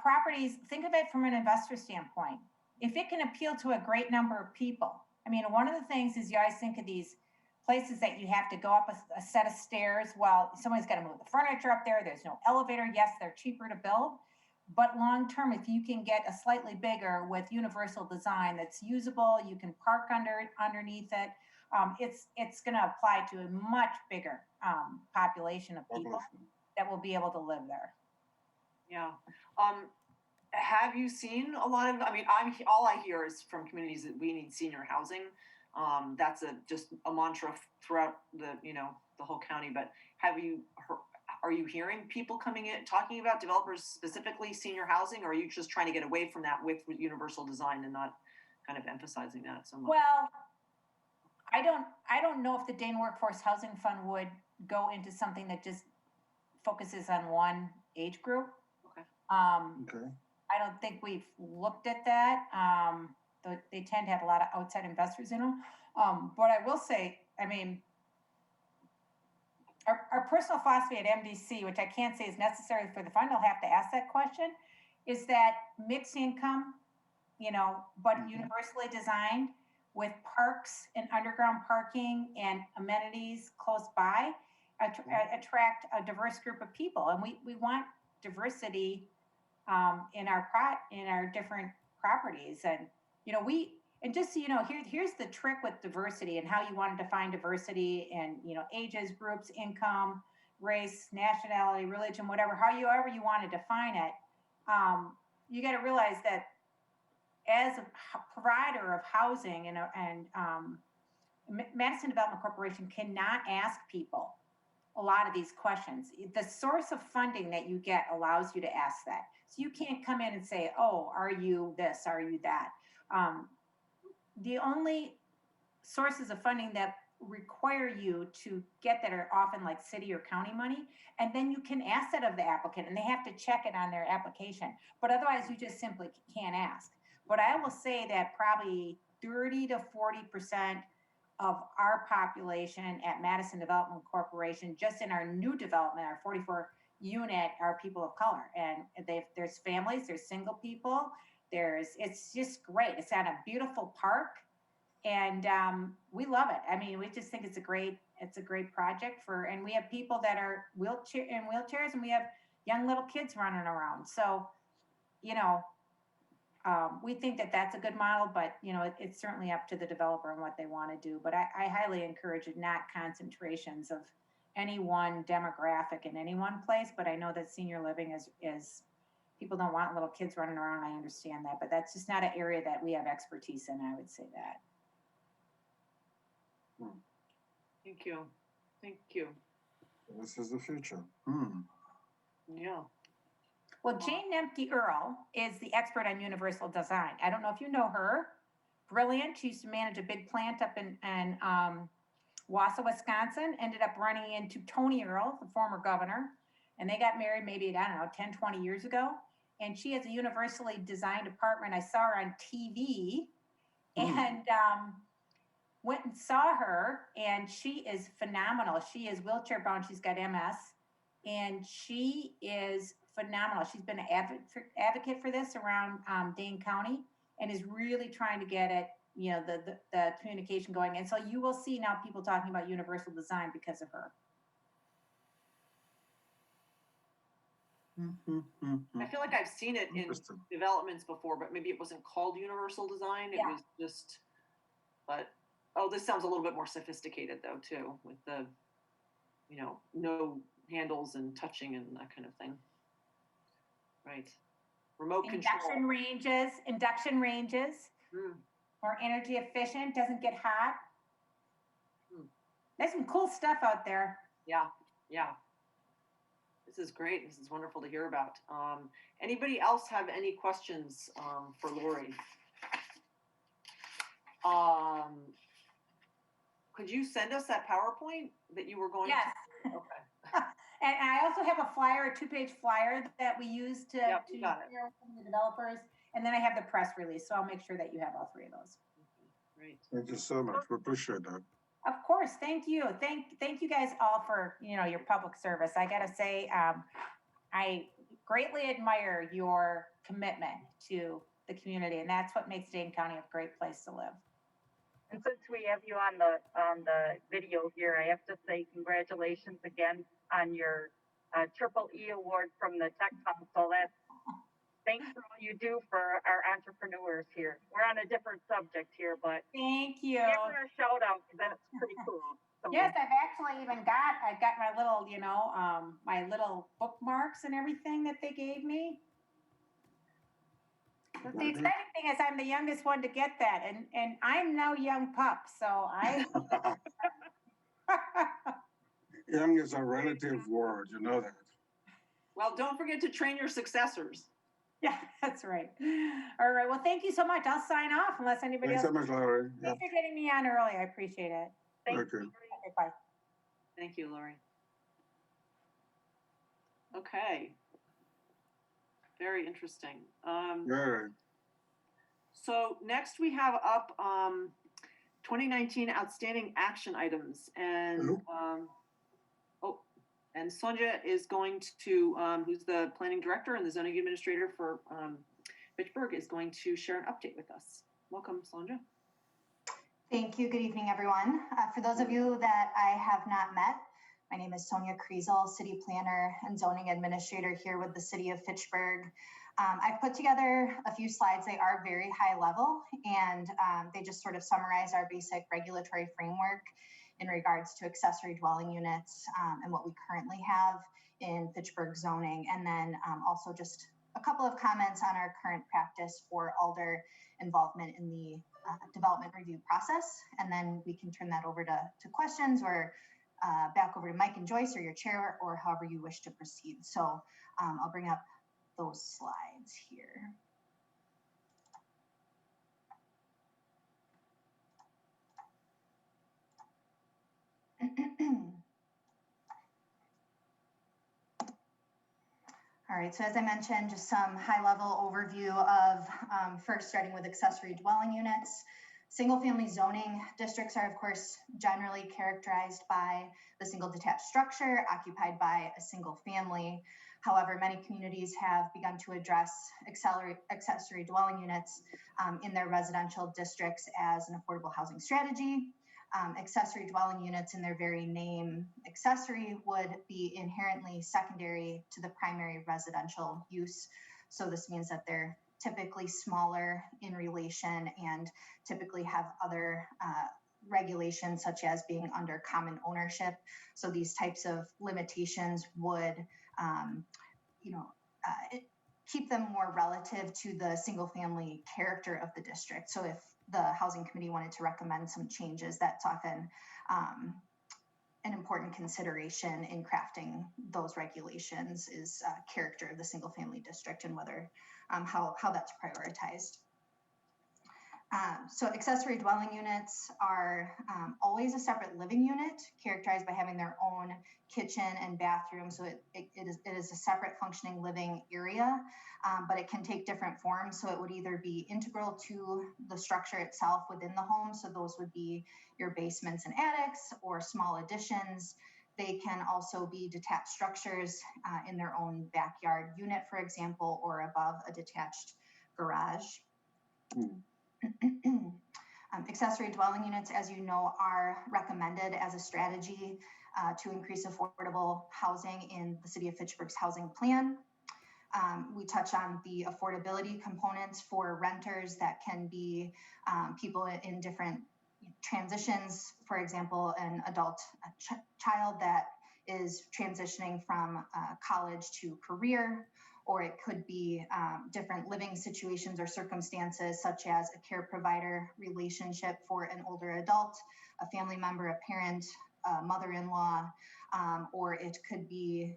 properties. Think of it from an investor standpoint. If it can appeal to a great number of people, I mean, one of the things is you always think of these places that you have to go up a set of stairs. Well, somebody's got to move the furniture up there. There's no elevator. Yes, they're cheaper to build. But long term, if you can get a slightly bigger with universal design that's usable, you can park underneath it. It's going to apply to a much bigger population of people that will be able to live there. Yeah. Have you seen a lot of? I mean, all I hear is from communities that we need senior housing. That's just a mantra throughout the whole county. But are you hearing people coming in talking about developers specifically senior housing, or are you just trying to get away from that with universal design and not kind of emphasizing that so much? Well, I don't know if the Dane Workforce Housing Fund would go into something that just focuses on one age group. Okay. Okay. I don't think we've looked at that. They tend to have a lot of outside investors in them. But I will say, I mean, our personal philosophy at MDC, which I can't say is necessary for the fund, I'll have to ask that question, is that mixed income, but universally designed with parks and underground parking and amenities close by, attract a diverse group of people. And we want diversity in our different properties. And, just so you know, here's the trick with diversity and how you want to define diversity and, ages, groups, income, race, nationality, religion, however you want to define it. You got to realize that as a provider of housing and Madison Development Corporation cannot ask people a lot of these questions. The source of funding that you get allows you to ask that. So you can't come in and say, oh, are you this? Are you that? The only sources of funding that require you to get that are often like city or county money. And then you can ask that of the applicant and they have to check it on their application. But otherwise you just simply can't ask. But I will say that probably 30 to 40% of our population at Madison Development Corporation, just in our new development, our 44 unit, are people of color. And there's families, there's single people, it's just great. It's at a beautiful park. And we love it. I mean, we just think it's a great project and we have people that are in wheelchairs and we have young little kids running around. So, we think that that's a good model, but it's certainly up to the developer and what they want to do. But I highly encourage it, not concentrations of any one demographic in any one place. But I know that senior living is people don't want little kids running around. I understand that, but that's just not an area that we have expertise in. I would say that. Thank you. This is the future. Yeah. Well, Jane Nemke Earl is the expert on universal design. I don't know if you know her. Brilliant. She used to manage a big plant up in Wausau, Wisconsin. Ended up running into Tony Earl, the former governor. And they got married maybe, 10, 20 years ago. And she has a universally designed apartment. I saw her on TV and went and saw her. And she is phenomenal. She is wheelchair bound. She's got MS. And she is phenomenal. She's been an advocate for this around Dane County and is really trying to get it, the communication going. And so you will see now people talking about universal design because of her. I feel like I've seen it in developments before, but maybe it wasn't called universal design. It was just, this sounds a little bit more sophisticated though, too, with the, no handles and touching and that kind of thing. Right. Remote control. Induction ranges. More energy efficient, doesn't get hot. There's some cool stuff out there. Yeah. This is great. This is wonderful to hear about. Anybody else have any questions for Lori? Could you send us that PowerPoint that you were going to? Yes. Okay. And I also have a 2-page flyer that we use to share with the developers. And then I have the press release, so I'll make sure that you have all three of those. Great. Thank you so much. We appreciate that. Of course, thank you. Thank you guys all for, your public service. I gotta say, I greatly admire your commitment to the community, and that's what makes Dane County a great place to live. And since we have you on the video here, I have to say congratulations again on your Triple E award from the Tech Council. Thanks for all you do for our entrepreneurs here. We're on a different subject here, but Thank you. give her a shout out because that's pretty cool. So, Yes, I've actually even got my little, my little bookmarks and everything that they gave me. But the exciting thing is I'm the youngest one to get that, and I'm no young pup, so I. Young is a relative word, you know that. Well, don't forget to train your successors. Yeah, that's right. All right. Well, thank you so much. I'll sign off unless anybody Thanks else. so much, Larry. Thanks for getting me on early. I appreciate it. thank Okay. you. Okay, bye. Thank you, Lori. Okay. Very interesting. Yeah. So next we have up 2019 outstanding action items, and and Sonja is going to, who's the planning director and the zoning administrator for Fitchburg, is going to share an update with us. Welcome, Sonja. Thank you. Good evening, everyone. For those of you that I have not met, my name is Sonia Kriesel, City Planner and Zoning Administrator here with the City of Fitchburg. I've put together a few slides. They are very high level, and they just sort of summarize our basic regulatory framework in regards to accessory dwelling units and what we currently have in Fitchburg zoning. And then also just a couple of comments on our current practice for alder involvement in the development review process. And then we can turn that over to questions, or back over to Mike and Joyce, or your chair, or however you wish to proceed. So I'll bring up those slides here. All right, so as I mentioned, just some high-level overview of first starting with accessory dwelling units. Single-family zoning districts are, of course, generally characterized by the single detached structure occupied by a single family. However, many communities have begun to address accessory dwelling units in their residential districts as an affordable housing strategy. Accessory dwelling units, in their very name, accessory, would be inherently secondary to the primary residential use. So this means that they're typically smaller in relation and typically have other regulations, such as being under common ownership. So these types of limitations would, keep them more relative to the single family character of the district. So if the housing committee wanted to recommend some changes, that's often an important consideration in crafting those regulations, is character of the single family district and whether how that's prioritized. So accessory dwelling units are always a separate living unit, characterized by having their own kitchen and bathroom. So it is a separate functioning living area, but it can take different forms. So it would either be integral to the structure itself within the home. So those would be your basements and attics, or small additions. They can also be detached structures in their own backyard unit, for example, or above a detached garage. Accessory dwelling units, as you know, are recommended as a strategy to increase affordable housing in the City of Fitchburg's housing plan. We touch on the affordability components for renters that can be people in different transitions. For example, an adult child that is transitioning from college to career, or it could be different living situations or circumstances, such as a care provider relationship for an older adult, a family member, a parent, a mother-in-law, or it could be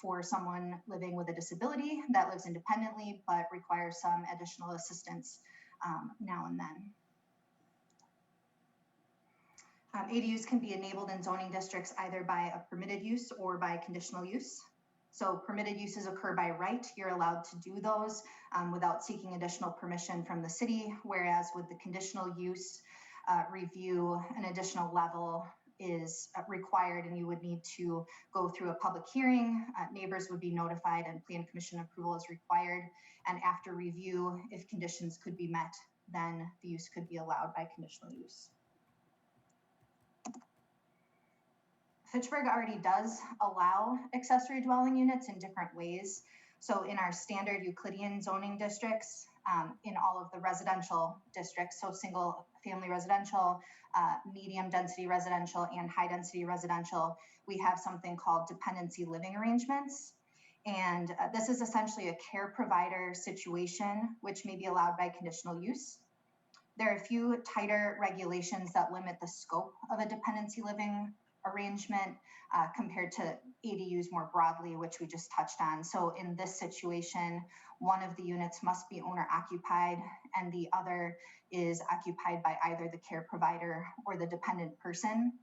for someone living with a disability that lives independently but requires some additional assistance now and then. ADUs can be enabled in zoning districts either by a permitted use or by conditional use. So permitted uses occur by right. You're allowed to do those without seeking additional permission from the city, whereas with the conditional use review, an additional level is required, and you would need to go through a public hearing. Neighbors would be notified, and plan commission approval is required. And after review, if conditions could be met, then the use could be allowed by conditional use. Fitchburg already does allow accessory dwelling units in different ways. So in our standard Euclidean zoning districts, in all of the residential districts, so single family residential, medium density residential, and high density residential, we have something called dependency living arrangements. And this is essentially a care provider situation, which may be allowed by conditional use. There are a few tighter regulations that limit the scope of a dependency living arrangement compared to ADUs more broadly, which we just touched on. So in this situation, one of the units must be owner occupied, and the other is occupied by either the care provider or the dependent person.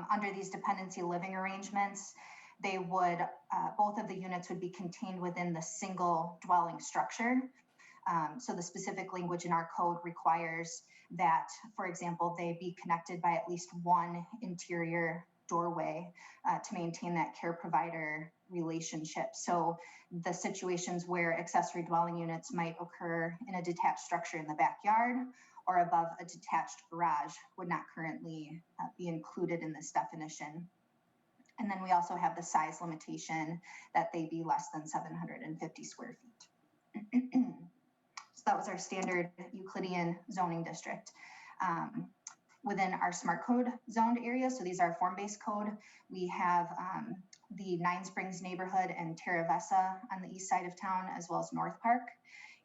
Under these dependency living arrangements, they would, both of the units would be contained within the single dwelling structure. So the specific language in our code requires that, for example, they be connected by at least one interior doorway to maintain that care provider relationship. So the situations where accessory dwelling units might occur in a detached structure in the backyard or above a detached garage would not currently be included in this definition. And then we also have the size limitation that they be less than 750 square feet. So that was our standard Euclidean zoning district. Within our smart code zoned area, so these are form-based code, we have the Nine Springs neighborhood and Terra Vesa on the east side of town, as well as North Park.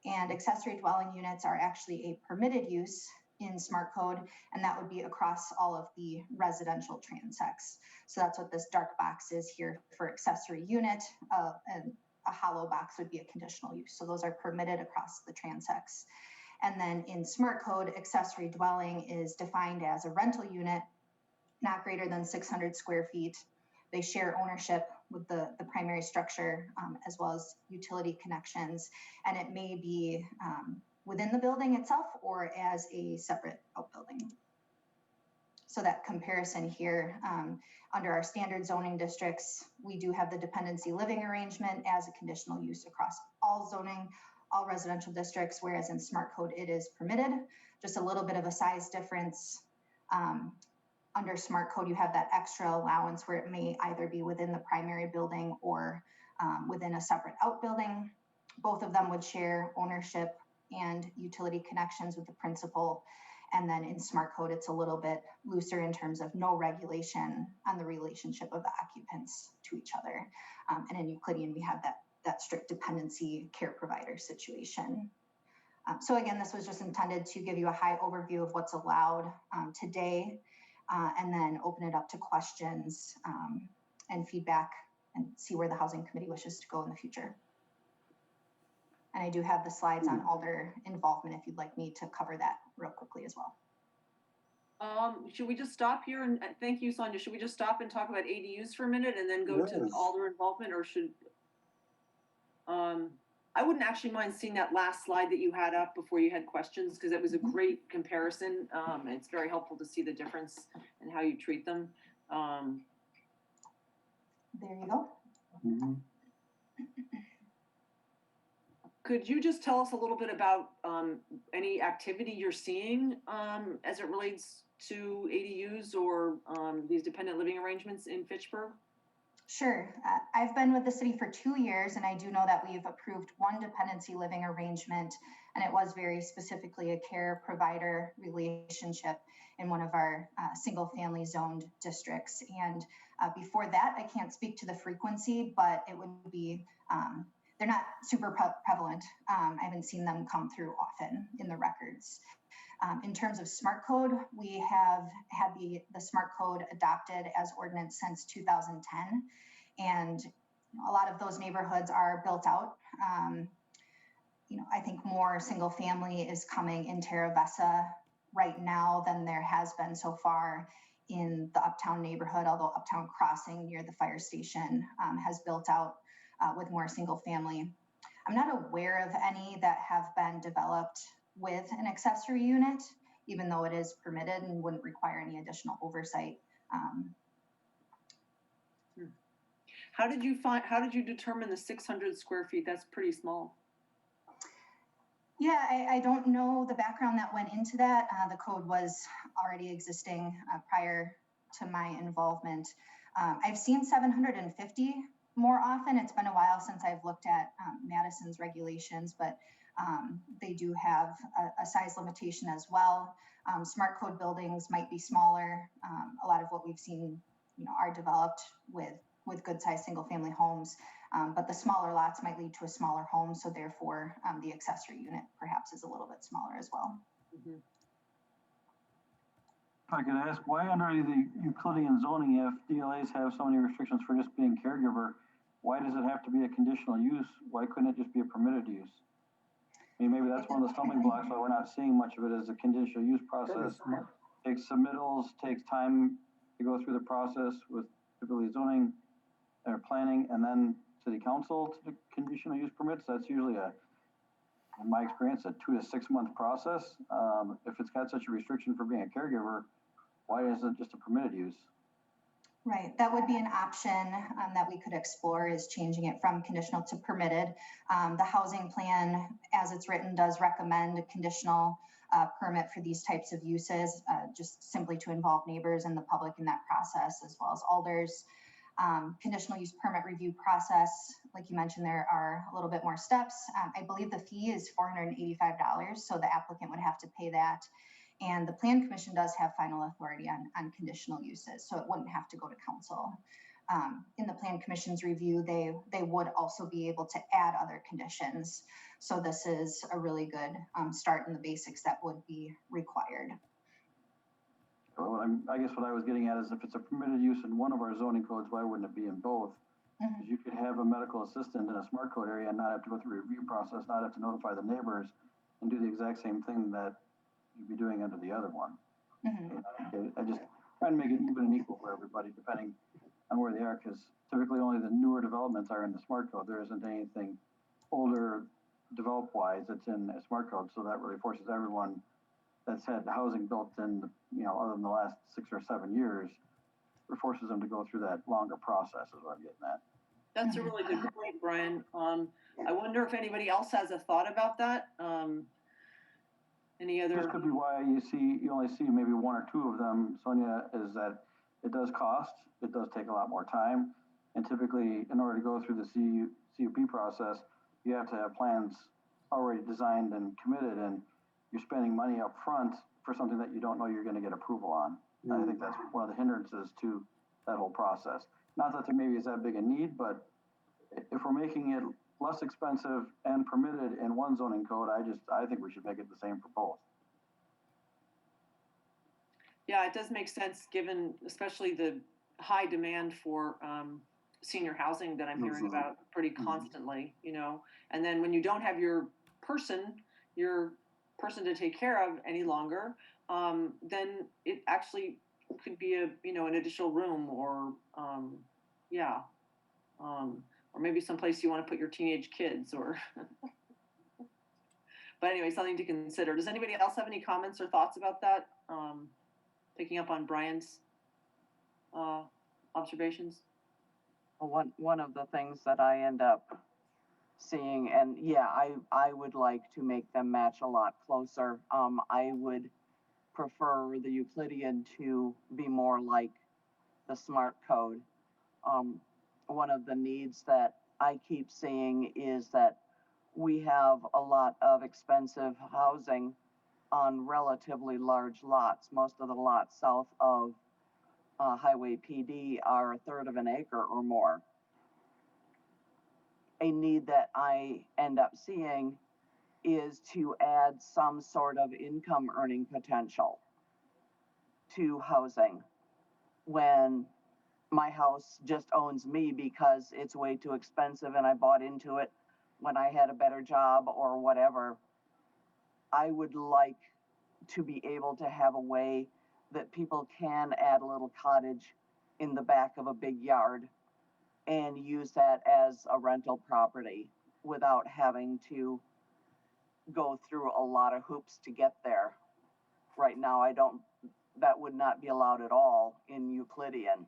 And accessory dwelling units are actually a permitted use in smart code, and that would be across all of the residential transects. So that's what this dark box is here for accessory unit, and a hollow box would be a conditional use. So those are permitted across the transects. And then in smart code, accessory dwelling is defined as a rental unit, not greater than 600 square feet. They share ownership with the primary structure, as well as utility connections. And it may be within the building itself or as a separate outbuilding. So that comparison here, under our standard zoning districts, we do have the dependency living arrangement as a conditional use across all zoning, all residential districts, whereas in smart code, it is permitted. Just a little bit of a size difference. Under smart code, you have that extra allowance where it may either be within the primary building or within a separate outbuilding. Both of them would share ownership and utility connections with the principal. And then in smart code, it's a little bit looser in terms of no regulation on the relationship of the occupants to each other. And in Euclidean, we have that strict dependency care provider situation. So again, this was just intended to give you a high overview of what's allowed today, and then open it up to questions and feedback and see where the Housing Committee wishes to go in the future. And I do have the slides on alder involvement if you'd like me to cover that real quickly as well. Should we just stop here? And thank you, Sonia. Should we just stop and talk about ADUs for a minute and then go to alder involvement, or should, I wouldn't actually mind seeing that last slide that you had up before you had questions, because it was a great comparison. It's very helpful to see the difference in how you treat them. There you go. Mm-hmm. Could you just tell us a little bit about any activity you're seeing as it relates to ADUs or these dependent living arrangements in Fitchburg? Sure. I've been with the city for 2 years, and I do know that we've approved one dependency living arrangement, and it was very specifically a care provider relationship in one of our single family zoned districts. And before that, I can't speak to the frequency, but it would be, they're not super prevalent. I haven't seen them come through often in the records. In terms of smart code, we have had the smart code adopted as ordinance since 2010. And a lot of those neighborhoods are built out. I think more single family is coming in Terra Vesa right now than there has been so far in the Uptown neighborhood, although Uptown Crossing near the fire station has built out with more single family. I'm not aware of any that have been developed with an accessory unit, even though it is permitted and wouldn't require any additional oversight. How did you determine the 600 square feet? That's pretty small. Yeah, I don't know the background that went into that. The code was already existing prior to my involvement. I've seen 750 more often. It's been a while since I've looked at Madison's regulations, but they do have a size limitation as well. Smart code buildings might be smaller. A lot of what we've seen, are developed with good sized single family homes. But the smaller lots might lead to a smaller home, so therefore the accessory unit perhaps is a little bit smaller as well. Mm-hmm. If I could ask, why under the Euclidean zoning, if DLAs have so many restrictions for just being caregiver, why does it have to be a conditional use? Why couldn't it just be a permitted use? I mean, maybe that's one of the stumbling blocks why we're not seeing much of it as a conditional use process. Takes submittals, takes time to go through the process with typically zoning or planning, and then city council to the conditional use permits. That's usually in my experience, a 2 to 6 month process. If it's got such a restriction for being a caregiver, why isn't it just a permitted use? Right, that would be an option that we could explore, is changing it from conditional to permitted. The housing plan, as it's written, does recommend a conditional permit for these types of uses, just simply to involve neighbors and the public in that process, as well as alders. Conditional use permit review process, like you mentioned, there are a little bit more steps. I believe the fee is $485, so the applicant would have to pay that. And the Plan Commission does have final authority on conditional uses, so it wouldn't have to go to council. In the Plan Commission's review, they would also be able to add other conditions. So this is a really good start in the basics that would be required. Well, I guess what I was getting at is if it's a permitted use in one of our zoning codes, why wouldn't it be in both? Because you could have a medical assistant in a smart code area and not have to go through a review process, not have to notify the neighbors, and do the exact same thing that you'd be doing under the other one. I just try to make it even and equal for everybody, depending on where they are, because typically only the newer developments are in the smart code. There isn't anything older developed-wise that's in a smart code, so that really forces everyone that's had housing built in, other than the last 6 or 7 years, it forces them to go through that longer process, is what I'm getting at. That's a really good point, Brian. I wonder if anybody else has a thought about that. Any other? This could be why you only see maybe 1 or 2 of them, Sonia, is that it does cost, it does take a lot more time, and typically in order to go through the CUP process, you have to have plans already designed and committed, and you're spending money up front for something that you don't know you're going to get approval on. And I think that's one of the hindrances to that whole process. Not that there maybe is that big a need, but if we're making it less expensive and permitted in one zoning code, I think we should make it the same for both. Yeah, it does make sense given especially the high demand for senior housing that I'm hearing about pretty constantly, and then when you don't have your person to take care of any longer, then it actually could be an additional room or or maybe someplace you want to put your teenage kids or but anyway, something to consider. Does anybody else have any comments or thoughts about that? Picking up on Brian's observations. One of the things that I end up seeing, and yeah, I would like to make them match a lot closer. I would prefer the Euclidean to be more like the smart code. One of the needs that I keep seeing is that we have a lot of expensive housing on relatively large lots. Most of the lots south of Highway PD are 1/3 of an acre or more. A need that I end up seeing is to add some sort of income earning potential to housing when my house just owns me because it's way too expensive and I bought into it when I had a better job or whatever. I would like to be able to have a way that people can add a little cottage in the back of a big yard and use that as a rental property without having to go through a lot of hoops to get there. Right now, that would not be allowed at all in Euclidean.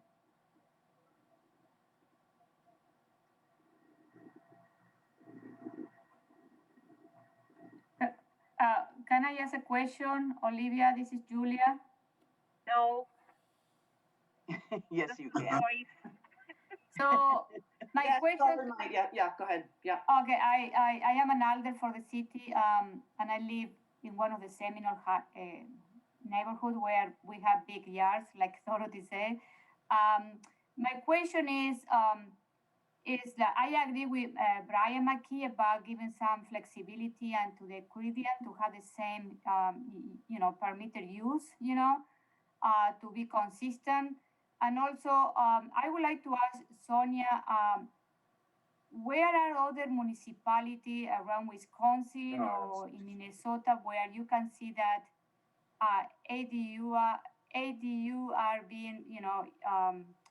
Can I ask a question, Olivia? This is Julia. No. Yes, you can. So my Yeah, question. yeah, go ahead. Yeah. Okay, I am an alder for the city, and I live in one of the Seminole neighborhoods where we have big yards, like Dorothy said. My question is that I agree with Brian McKee about giving some flexibility and to the Euclidean to have the same, permitted use, to be consistent. And also, I would like to ask Sonia, where are other municipalities around Wisconsin or in Minnesota where you can see that ADU are being,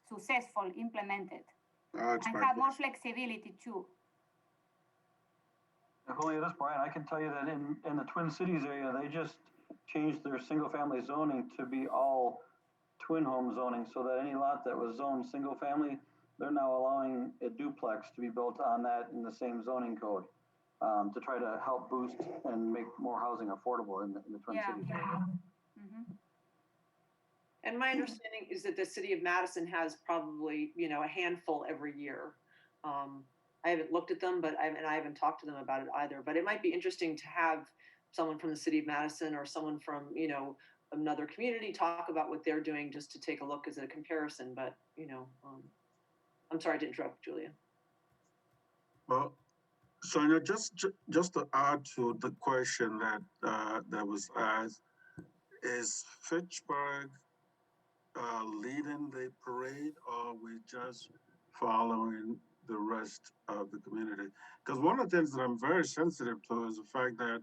successful, implemented, and have more flexibility too? Julia, this is Brian. I can tell you that in the Twin Cities area, they just changed their single-family zoning to be all twin home zoning, so that any lot that was zoned single-family, they're now allowing a duplex to be built on that in the same zoning code, to try to help boost and make more housing affordable in the Twin Cities area. Mm-hmm. And my understanding is that the city of Madison has probably, a handful every year. I haven't looked at them, but I haven't talked to them about it either. But it might be interesting to have someone from the city of Madison or someone from, another community talk about what they're doing, just to take a look as a comparison. But, I'm sorry to interrupt, Julia. Well, Sonia, just to add to the question that was asked, is Fitchburg leading the parade, or are we just following the rest of the community? Because one of the things that I'm very sensitive to is the fact that,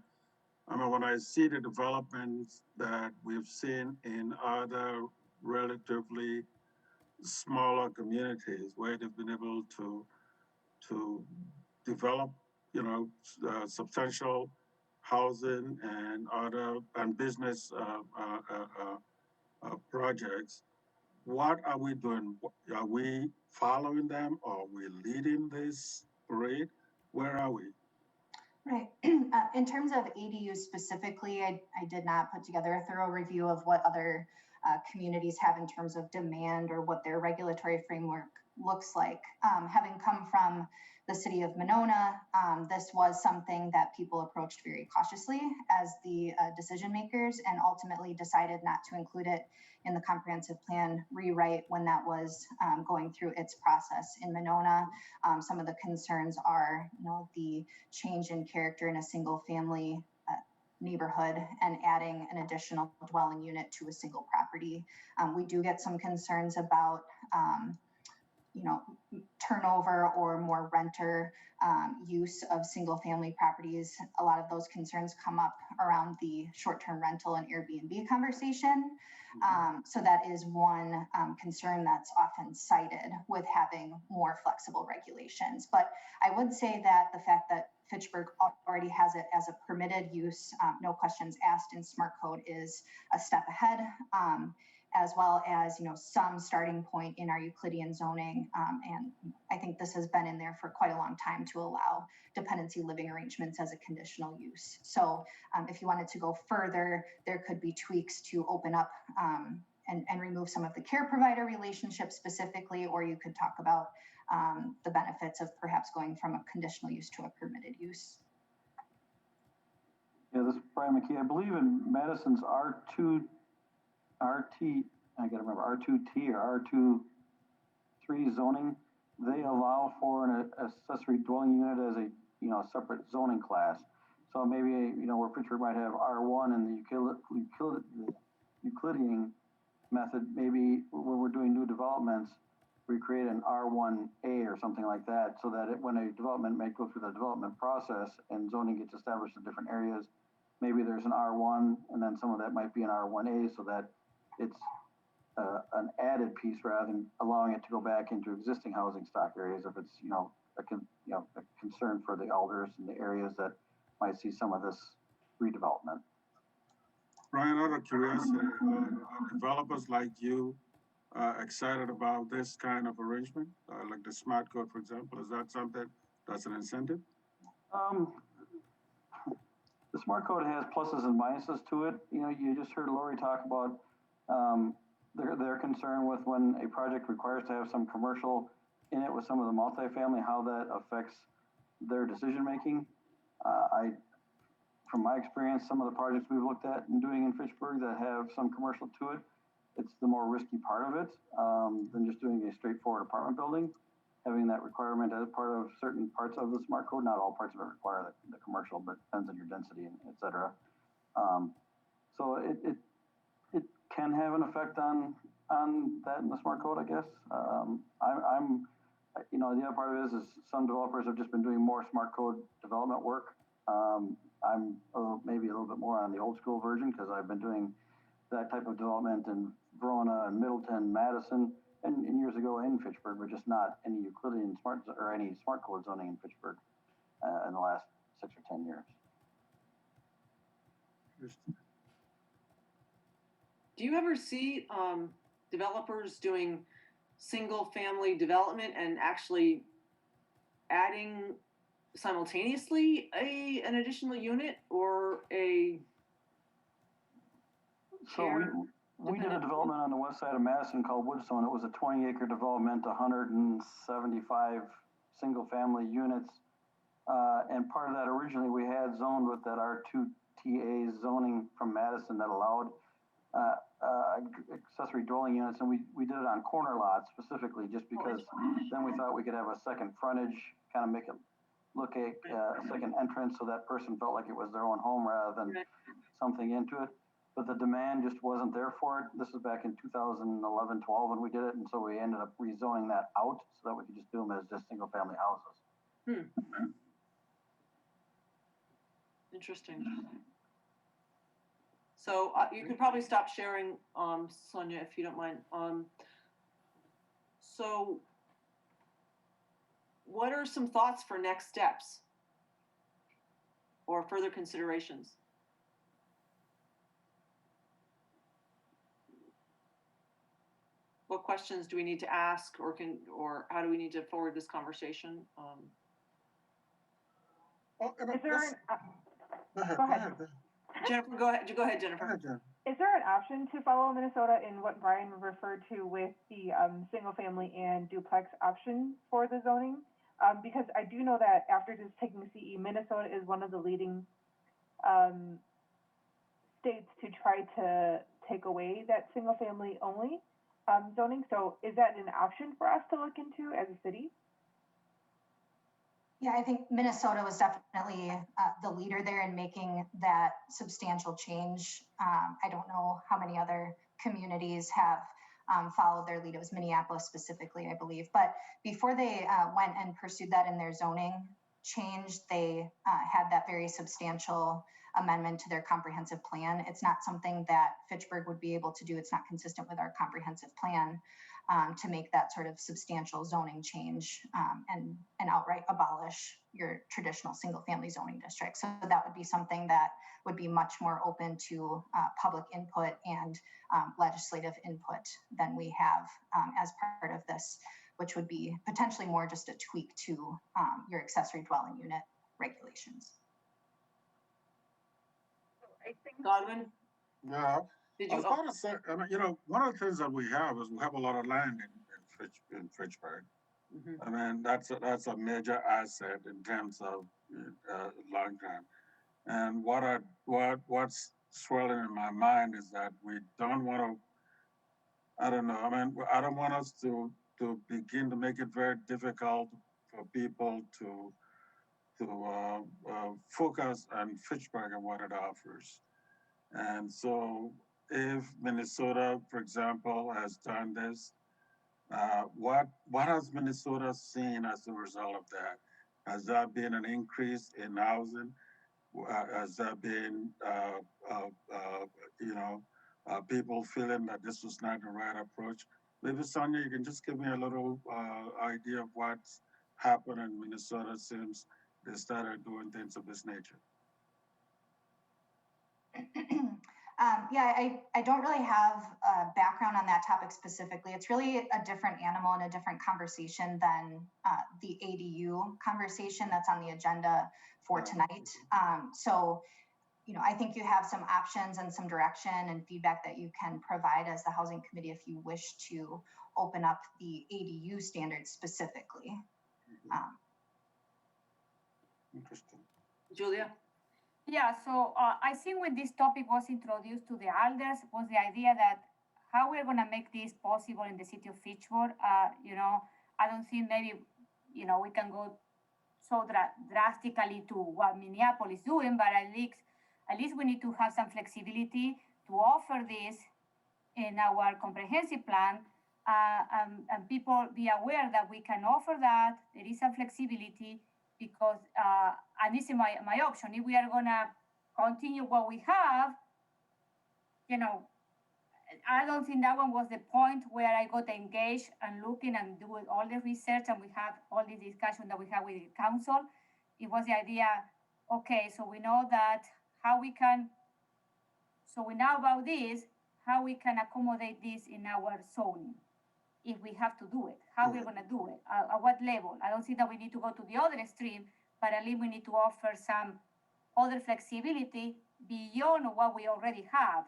when I see the developments that we've seen in other relatively smaller communities where they've been able to develop, substantial housing and business projects. What are we doing? Are we following them? Are we leading this parade? Where are we? Right. In terms of ADUs specifically, I did not put together a thorough review of what other communities have in terms of demand or what their regulatory framework looks like. Having come from the city of Monona, this was something that people approached very cautiously as the decision makers, and ultimately decided not to include it in the comprehensive plan rewrite when that was going through its process in Monona. Some of the concerns are, the change in character in a single family neighborhood and adding an additional dwelling unit to a single property. We do get some concerns about turnover or more renter use of single family properties. A lot of those concerns come up around the short-term rental and Airbnb conversation. So that is one concern that's often cited with having more flexible regulations. But I would say that the fact that Fitchburg already has it as a permitted use, no questions asked in Smart Code, is a step ahead. As well as, some starting point in our Euclidean zoning. And I think this has been in there for quite a long time to allow dependency living arrangements as a conditional use. So if you wanted to go further, there could be tweaks to open up and remove some of the care provider relationship specifically, or you could talk about the benefits of perhaps going from a conditional use to a permitted use. Yeah, this is Brian McKee. I believe in Madison's R2T or R2-3 zoning, they allow for an accessory dwelling unit as a, separate zoning class. So maybe, where Fitchburg might have R1 and the Euclidean method, maybe when we're doing new developments, we create an R1A or something like that, so that when a development may go through the development process and zoning gets established in different areas, maybe there's an R1 and then some of that might be an R1A, so that it's an added piece rather than allowing it to go back into existing housing stock areas if it's, a concern for the elders and the areas that might see some of this redevelopment. Brian, out of curiosity, are developers like you excited about this kind of arrangement? Like the smart code, for example, is that something that's an incentive? The smart code has pluses and minuses to it. You just heard Lori talk about their concern with when a project requires to have some commercial in it with some of the multifamily, how that affects their decision making. From my experience, some of the projects we've looked at and doing in Fitchburg that have some commercial to it, it's the more risky part of it than just doing a straightforward apartment building. Having that requirement as part of certain parts of the smart code, not all parts of it require the commercial, but depends on your density, et cetera. So it can have an effect on that in the smart code, I guess. The other part of it is some developers have just been doing more smart code development work. I'm maybe a little bit more on the old school version because I've been doing that type of development in Verona and Middleton, Madison, and years ago in Fitchburg, but just not any Euclidean any smart code zoning in Fitchburg in the last 6 or 10 years. Do you ever see developers doing single family development and actually adding simultaneously an additional unit or a we did a development on the west side of Madison called Woodstone. It was a 20-acre development, 175 single-family units. And part of that originally we had zoned with that R2TA zoning from Madison that allowed accessory dwelling units. And we did it on corner lots specifically just because then we thought we could have a second frontage, kind of make it look a second entrance so that person felt like it was their own home rather than something into it. But the demand just wasn't there for it. This was back in 2011, 12 when we did it. And so we ended up rezoning that out so that we could just do them as just single family houses. Interesting. So you could probably stop sharing, Sonia, if you don't mind. So what are some thoughts for next steps or further considerations? What questions do we need to ask or how do we need to forward this conversation? Go ahead. Jennifer, go ahead, Jennifer. Go ahead, Jen. Is there an option to follow Minnesota in what Brian referred to with the single family and duplex option for the zoning? Because I do know that after just taking CE, Minnesota is one of the leading states to try to take away that single family only zoning. So is that an option for us to look into as a city? Yeah, I think Minnesota was definitely the leader there in making that substantial change. I don't know how many other communities have followed their lead. It was Minneapolis specifically, I believe. But before they went and pursued that in their zoning change, they had that very substantial amendment to their comprehensive plan. It's not something that Fitchburg would be able to do. It's not consistent with our comprehensive plan to make that sort of substantial zoning change and outright abolish your traditional single family zoning district. So that would be something that would be much more open to public input and legislative input than we have as part of this, which would be potentially more just a tweak to your accessory dwelling unit regulations. I think Godwin? Yeah. Did I you? was about to say, I mean, one of the things that we have is we have a lot of land in Fitchburg. I mean, that's a major asset in terms of long term. And what's swirling in my mind is that we don't want to. I don't know. I mean, I don't want us to begin to make it very difficult for people to focus on Fitchburg and what it offers. And so if Minnesota, for example, has done this, what has Minnesota seen as a result of that? Has there been an increase in housing? Has there been, people feeling that this was not the right approach. Maybe Sonia, you can just give me a little idea of what's happened in Minnesota since they started doing things of this nature. Yeah, I don't really have a background on that topic specifically. It's really a different animal and a different conversation than the ADU conversation that's on the agenda for tonight. So, you know, I think you have some options and some direction and feedback that you can provide as the housing committee if you wish to open up the ADU standards specifically. Interesting. Julia? Yeah, so I think when this topic was introduced to the elders was the idea that how we're going to make this possible in the city of Fitchburg. You know, I don't think maybe, you know, we can go so drastically to what Minneapolis is doing, but at least we need to have some flexibility to offer this in our comprehensive plan, and people be aware that we can offer that. There is some flexibility because, and this is my option. If we are gonna continue what we have, you know, I don't think that one was the point where I got engaged and looking and doing all the research, and we have all the discussion that we have with the council. It was the idea, okay, so we know that how we can, so we know about this, how we can accommodate this in our zoning. If we have to do it, how we're gonna do it, at what level. I don't think that we need to go to the other extreme, but at least we need to offer some other flexibility beyond what we already have.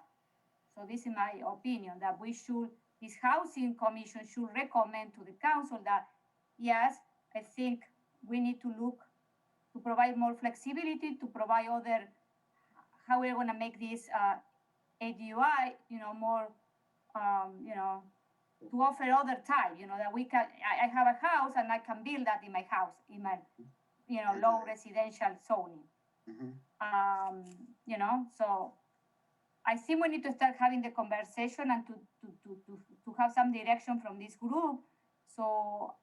So this is my opinion, that we should, this housing commission should recommend to the council that, yes, I think we need to look to provide more flexibility, to provide other, how we're gonna make this ADUI, you know, more, you know, to offer other type, you know, that we can, I have a house and I can build that in my house, in my, you know, low residential zoning. You know, so I think we need to start having the conversation and to have some direction from this group. So,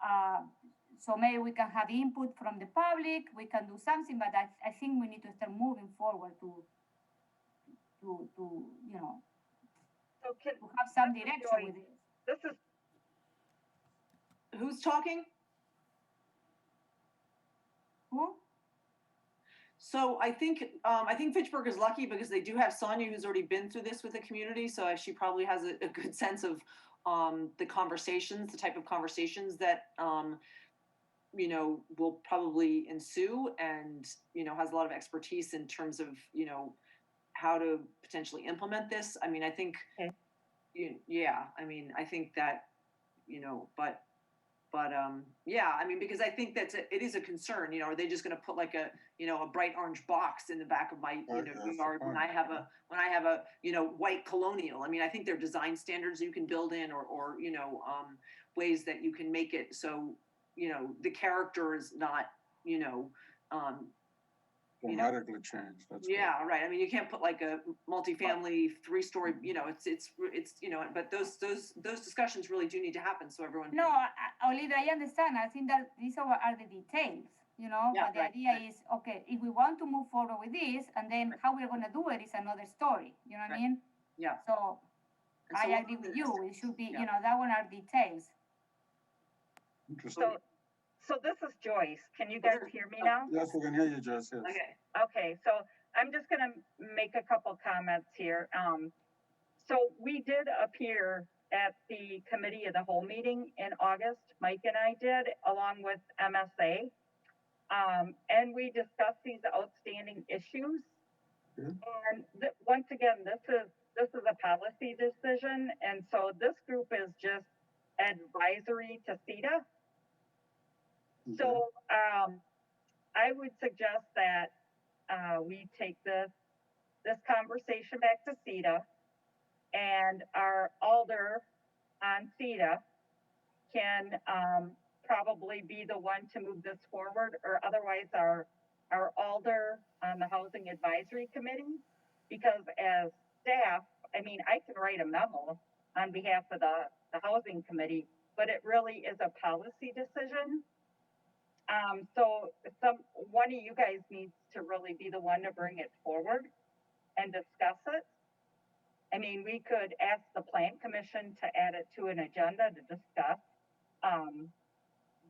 so maybe we can have input from the public, we can do something, but I think we need to start moving forward to you know, So to have some direction with it. This is, Who's talking? Who? So I think Fitchburg is lucky because they do have Sonia, who's already been through this with the community. So she probably has a good sense of the conversations, the type of conversations that you know, will probably ensue, and you know, has a lot of expertise in terms of, you know, how to potentially implement this. I mean, I think, yeah, I mean, I think that, you know, but yeah, I mean, because I think it is a concern, you know, are they just going to put like a, you know, a bright orange box in the back of my, you know, yard when I have a, you know, white colonial? I mean, I think there are design standards you can build in, or, you know, ways that you can make it so, you know, the character is not, you know, Dramatically changed. That's yeah, good. right. I mean, you can't put like a multifamily 3-story, you know, it's, you know, but those discussions really do need to happen. So everyone. No, Olivia, I understand. I think that these are the details, you know, Yeah, but the idea is, okay, if we want to move forward with this, and then how we're going to do it is another story. You know what I mean? Yeah. So, And so I agree with you. It should be, you know, that one are details. Interesting. so this is Joyce. Can you guys hear me now? Yes, we can hear you, Joyce. Yes. Okay, so I'm just gonna make a couple comments here. So we did appear at the committee of the whole meeting in August. Mike and I did, along with MSA. And we discussed these outstanding issues. And once again, this is a policy decision, and so this group is just advisory to CETA. So I would suggest that we take this conversation back to CETA, and our alder on CETA can probably be the one to move this forward, or otherwise our alder on the Housing Advisory Committee, because as staff, I mean, I can write a memo on behalf of the Housing Committee, but it really is a policy decision. So one of you guys needs to really be the one to bring it forward and discuss it. I mean, we could ask the plan commission to add it to an agenda to discuss.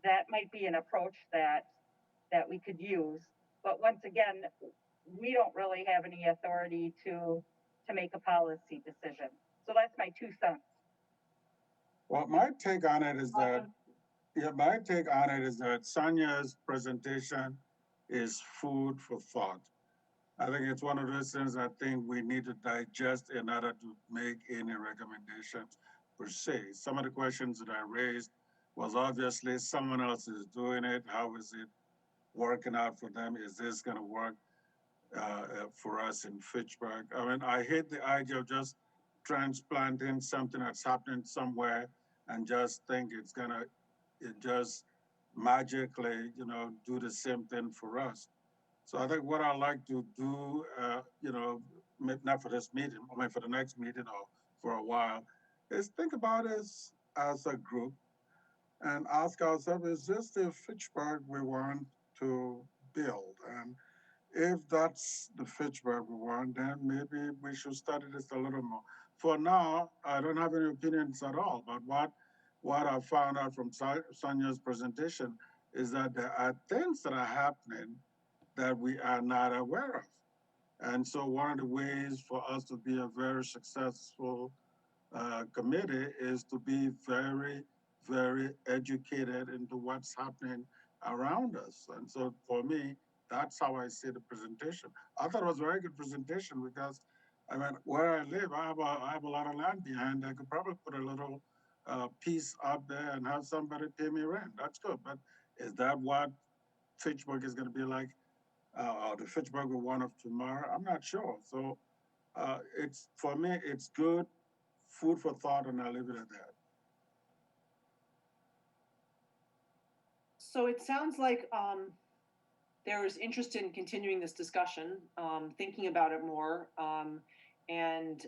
That might be an approach that we could use. But once again, we don't really have any authority to make a policy decision. So that's my 2 cents. Well, my take on it is that, my take on it is that Sonia's presentation is food for thought. I think it's one of those things I think we need to digest in order to make any recommendations per se. Some of the questions that I raised was obviously someone else is doing it. How is it working out for them? Is this going to work for us in Fitchburg? I mean, I hate the idea of just transplanting something that's happening somewhere and just think it just magically, do the same thing for us. So I think what I'd like to do, not for this meeting, I mean for the next meeting or for a while, is think about it as a group and ask ourselves, is this the Fitchburg we want to build? And if that's the Fitchburg we want, then maybe we should study this a little more. For now, I don't have any opinions at all, but what I found out from Sonia's presentation is that there are things that are happening that we are not aware of. And so one of the ways for us to be a very successful committee is to be very, very educated into what's happening around us. And so for me, that's how I see the presentation. I thought it was a very good presentation because, I mean, where I live, I have a lot of land behind. I could probably put a little piece out there and have somebody pay me rent. That's good. But is that what Fitchburg is going to be like? Or the Fitchburg one of tomorrow? I'm not sure. So it's, for me, it's good food for thought, and I'll leave it at that. So it sounds like there is interest in continuing this discussion, thinking about it more, and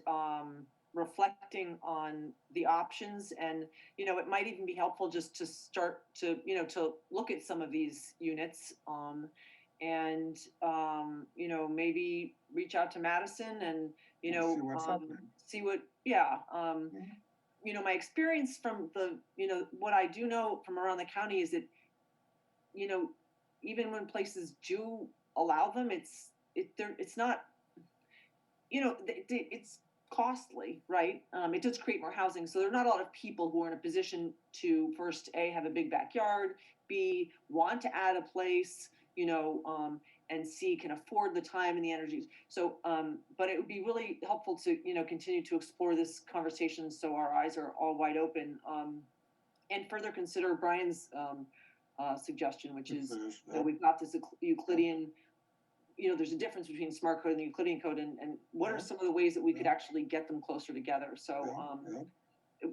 reflecting on the options. And, it might even be helpful just to start to, to look at some of these units, and, maybe reach out to Madison and, see what's happening. see what, my experience from the, what I do know from around the county is that, even when places do allow them, it's not, it's costly, right? It does create more housing. So there are not a lot of people who are in a position to first, A, have a big backyard, B, want to add a place, and C, can afford the time and the energy. So, but it would be really helpful to, continue to explore this conversation so our eyes are all wide open, and further consider Brian's suggestion, which is that we've got this Euclidean, there's a difference between smart code and the Euclidean code, and what are some of the ways that we could actually get them closer together? So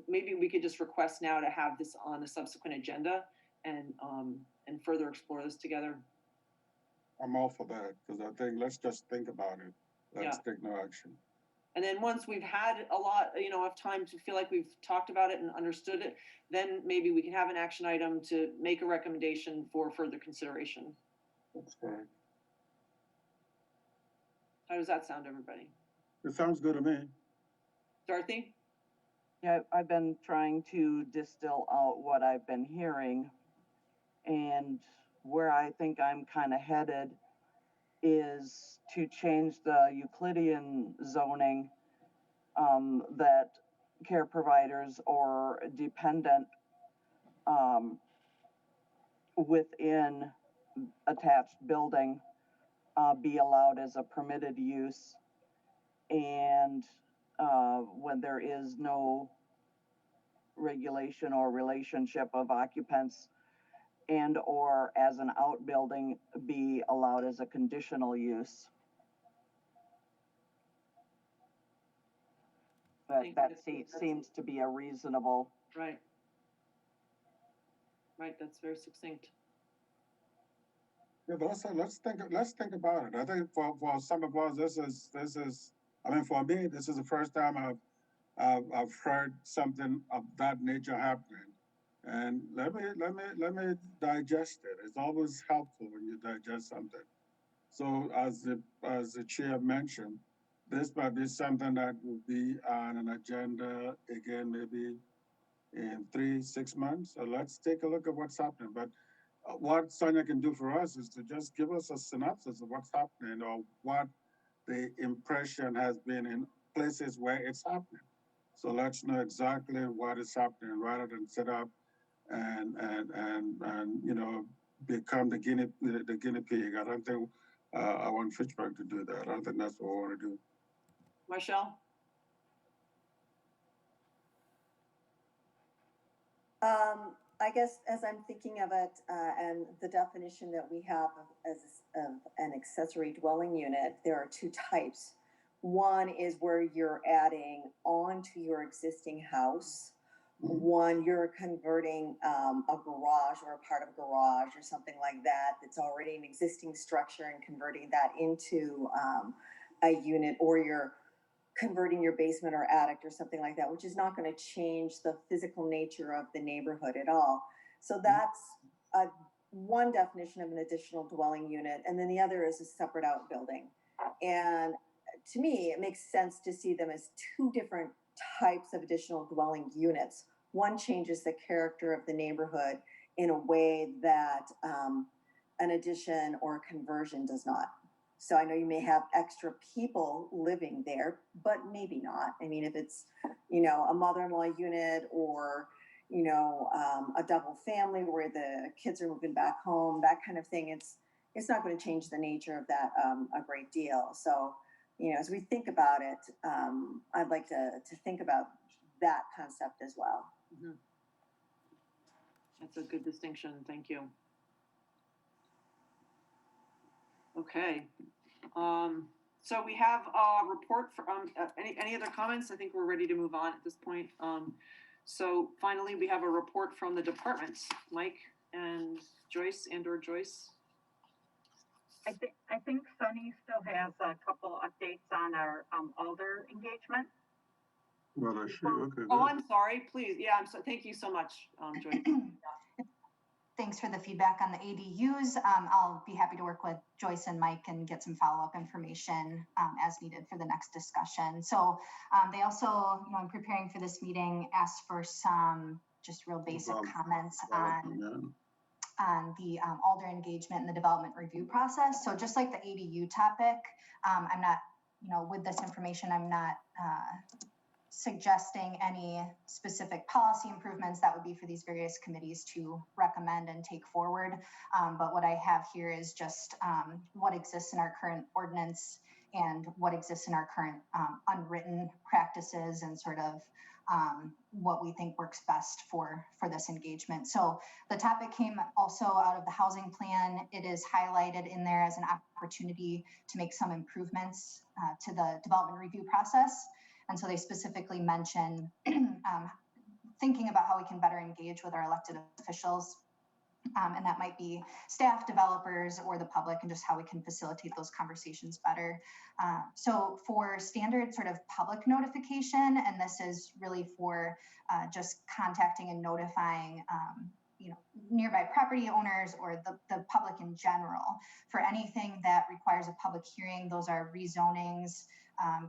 maybe we could just request now to have this on a subsequent agenda and further explore this together. I'm all for that, because I think let's just think about it. Let's take no action. And then once we've had a lot, of time to feel like we've talked about it and understood it, then maybe we can have an action item to make a recommendation for further consideration. That's correct. How does that sound, everybody? It sounds good to me. Dorothy? Yeah, I've been trying to distill out what I've been hearing, and where I think I'm kind of headed is to change the Euclidean zoning, that care providers or dependent within attached building be allowed as a permitted use, and when there is no regulation or relationship of occupants, and or as an outbuilding be allowed as a conditional use. That seems to be a reasonable. Right. Right, that's very succinct. Yeah, but let's think about it. I think for some of us, this is. I mean, for me, this is the first time I've heard something of that nature happening. And let me digest it. It's always helpful when you digest something. So as the chair mentioned, this might be something that will be on an agenda again, maybe in 3-6 months. So let's take a look at what's happening. But what Sonia can do for us is to just give us a synopsis of what's happening or what the impression has been in places where it's happening. So let's know exactly what is happening rather than sit up and you know, become the guinea pig. I don't think I want Fitchburg to do that. I don't think that's what we want to do. Marshall? I guess as I'm thinking of it, and the definition that we have as an accessory dwelling unit, there are two types. One is where you're adding onto your existing house. One, you're converting a garage or a part of a garage or something like that that's already an existing structure and converting that into a unit, or you're converting your basement or attic or something like that, which is not going to change the physical nature of the neighborhood at all. So that's one definition of an additional dwelling unit. And then the other is a separate outbuilding. And to me, it makes sense to see them as two different types of additional dwelling units. One changes the character of the neighborhood in a way that an addition or conversion does not. So I know you may have extra people living there, but maybe not. I mean, if it's, you know, a mother-in-law unit or, you know, a double family where the kids are moving back home, that kind of thing, it's not going to change the nature of that a great deal. So, you know, as we think about it, I'd like to think about that concept as well. Mm-hmm. That's a good distinction. Thank you. Okay. So we have a report for any other comments? I think we're ready to move on at this point. So finally, we have a report from the departments. Mike and Joyce or Joyce. I think Sunny still has a couple updates on our Alder engagement. Well, sure. Okay. Oh, I'm sorry. Please. Yeah. Thank you so much, Joyce. Thanks for the feedback on the ADUs. I'll be happy to work with Joyce and Mike and get some follow-up information as needed for the next discussion. So they also, you know, in preparing for this meeting, asked for some just real basic comments on the Alder engagement and the development review process. So just like the ADU topic, I'm not, you know, with this information, I'm not suggesting any specific policy improvements. That would be for these various committees to recommend and take forward. But what I have here is just what exists in our current ordinance and what exists in our current unwritten practices and sort of what we think works best for this engagement. So the topic came also out of the housing plan. It is highlighted in there as an opportunity to make some improvements to the development review process. And so they specifically mention thinking about how we can better engage with our elected officials. And that might be staff, developers, or the public, and just how we can facilitate those conversations better. So for standard sort of public notification, and this is really for just contacting and notifying you know, nearby property owners or the public in general, for anything that requires a public hearing, those are rezonings,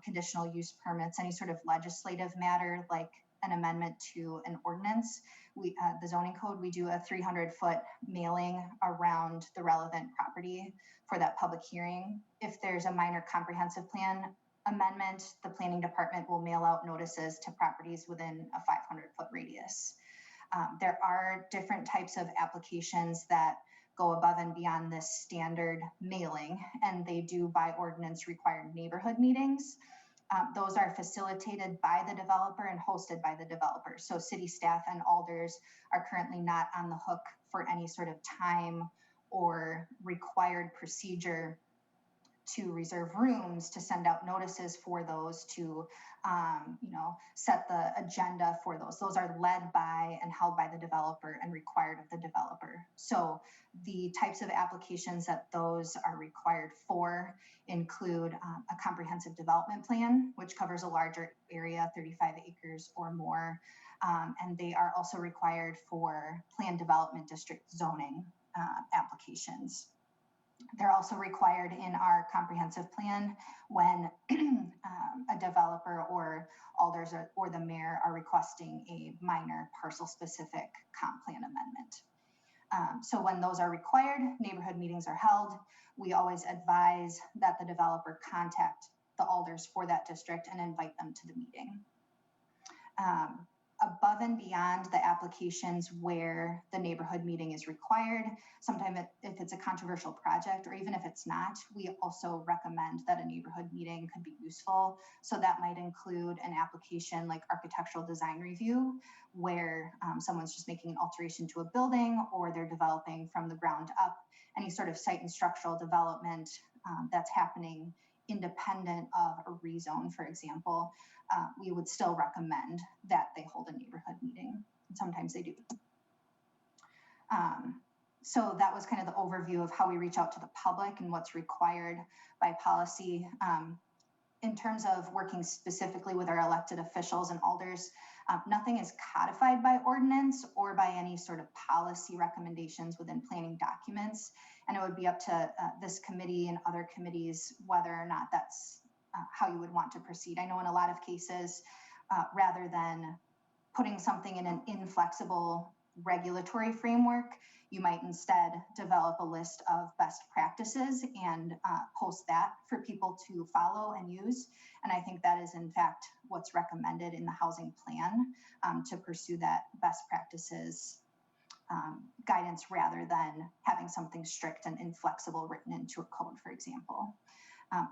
conditional use permits, any sort of legislative matter like an amendment to an ordinance. We, the zoning code, we do a 300-foot mailing around the relevant property for that public hearing. If there's a minor comprehensive plan amendment, the planning department will mail out notices to properties within a 500-foot radius. There are different types of applications that go above and beyond this standard mailing, and they do by ordinance require neighborhood meetings. Those are facilitated by the developer and hosted by the developer. So city staff and alders are currently not on the hook for any sort of time or required procedure to reserve rooms, to send out notices for those, to you know, set the agenda for those. Those are led by and held by the developer and required of the developer. So the types of applications that those are required for include a comprehensive development plan, which covers a larger area, 35 acres or more. And they are also required for planned development district zoning applications. They're also required in our comprehensive plan when a developer or alders or the mayor are requesting a minor parcel specific comp plan amendment. So when those are required, neighborhood meetings are held. We always advise that the developer contact the alders for that district and invite them to the meeting. Above and beyond the applications where the neighborhood meeting is required, sometimes if it's a controversial project or even if it's not, we also recommend that a neighborhood meeting could be useful. So that might include an application like architectural design review, where someone's just making an alteration to a building or they're developing from the ground up, any sort of site and structural development that's happening independent of a rezone, for example. We would still recommend that they hold a neighborhood meeting. And sometimes they do. So that was kind of the overview of how we reach out to the public and what's required by policy. In terms of working specifically with our elected officials and alders, nothing is codified by ordinance or by any sort of policy recommendations within planning documents. And it would be up to this committee and other committees whether or not that's how you would want to proceed. I know in a lot of cases, rather than putting something in an inflexible regulatory framework, you might instead develop a list of best practices and post that for people to follow and use. And I think that is in fact what's recommended in the housing plan, to pursue that best practices guidance rather than having something strict and inflexible written into a code, for example.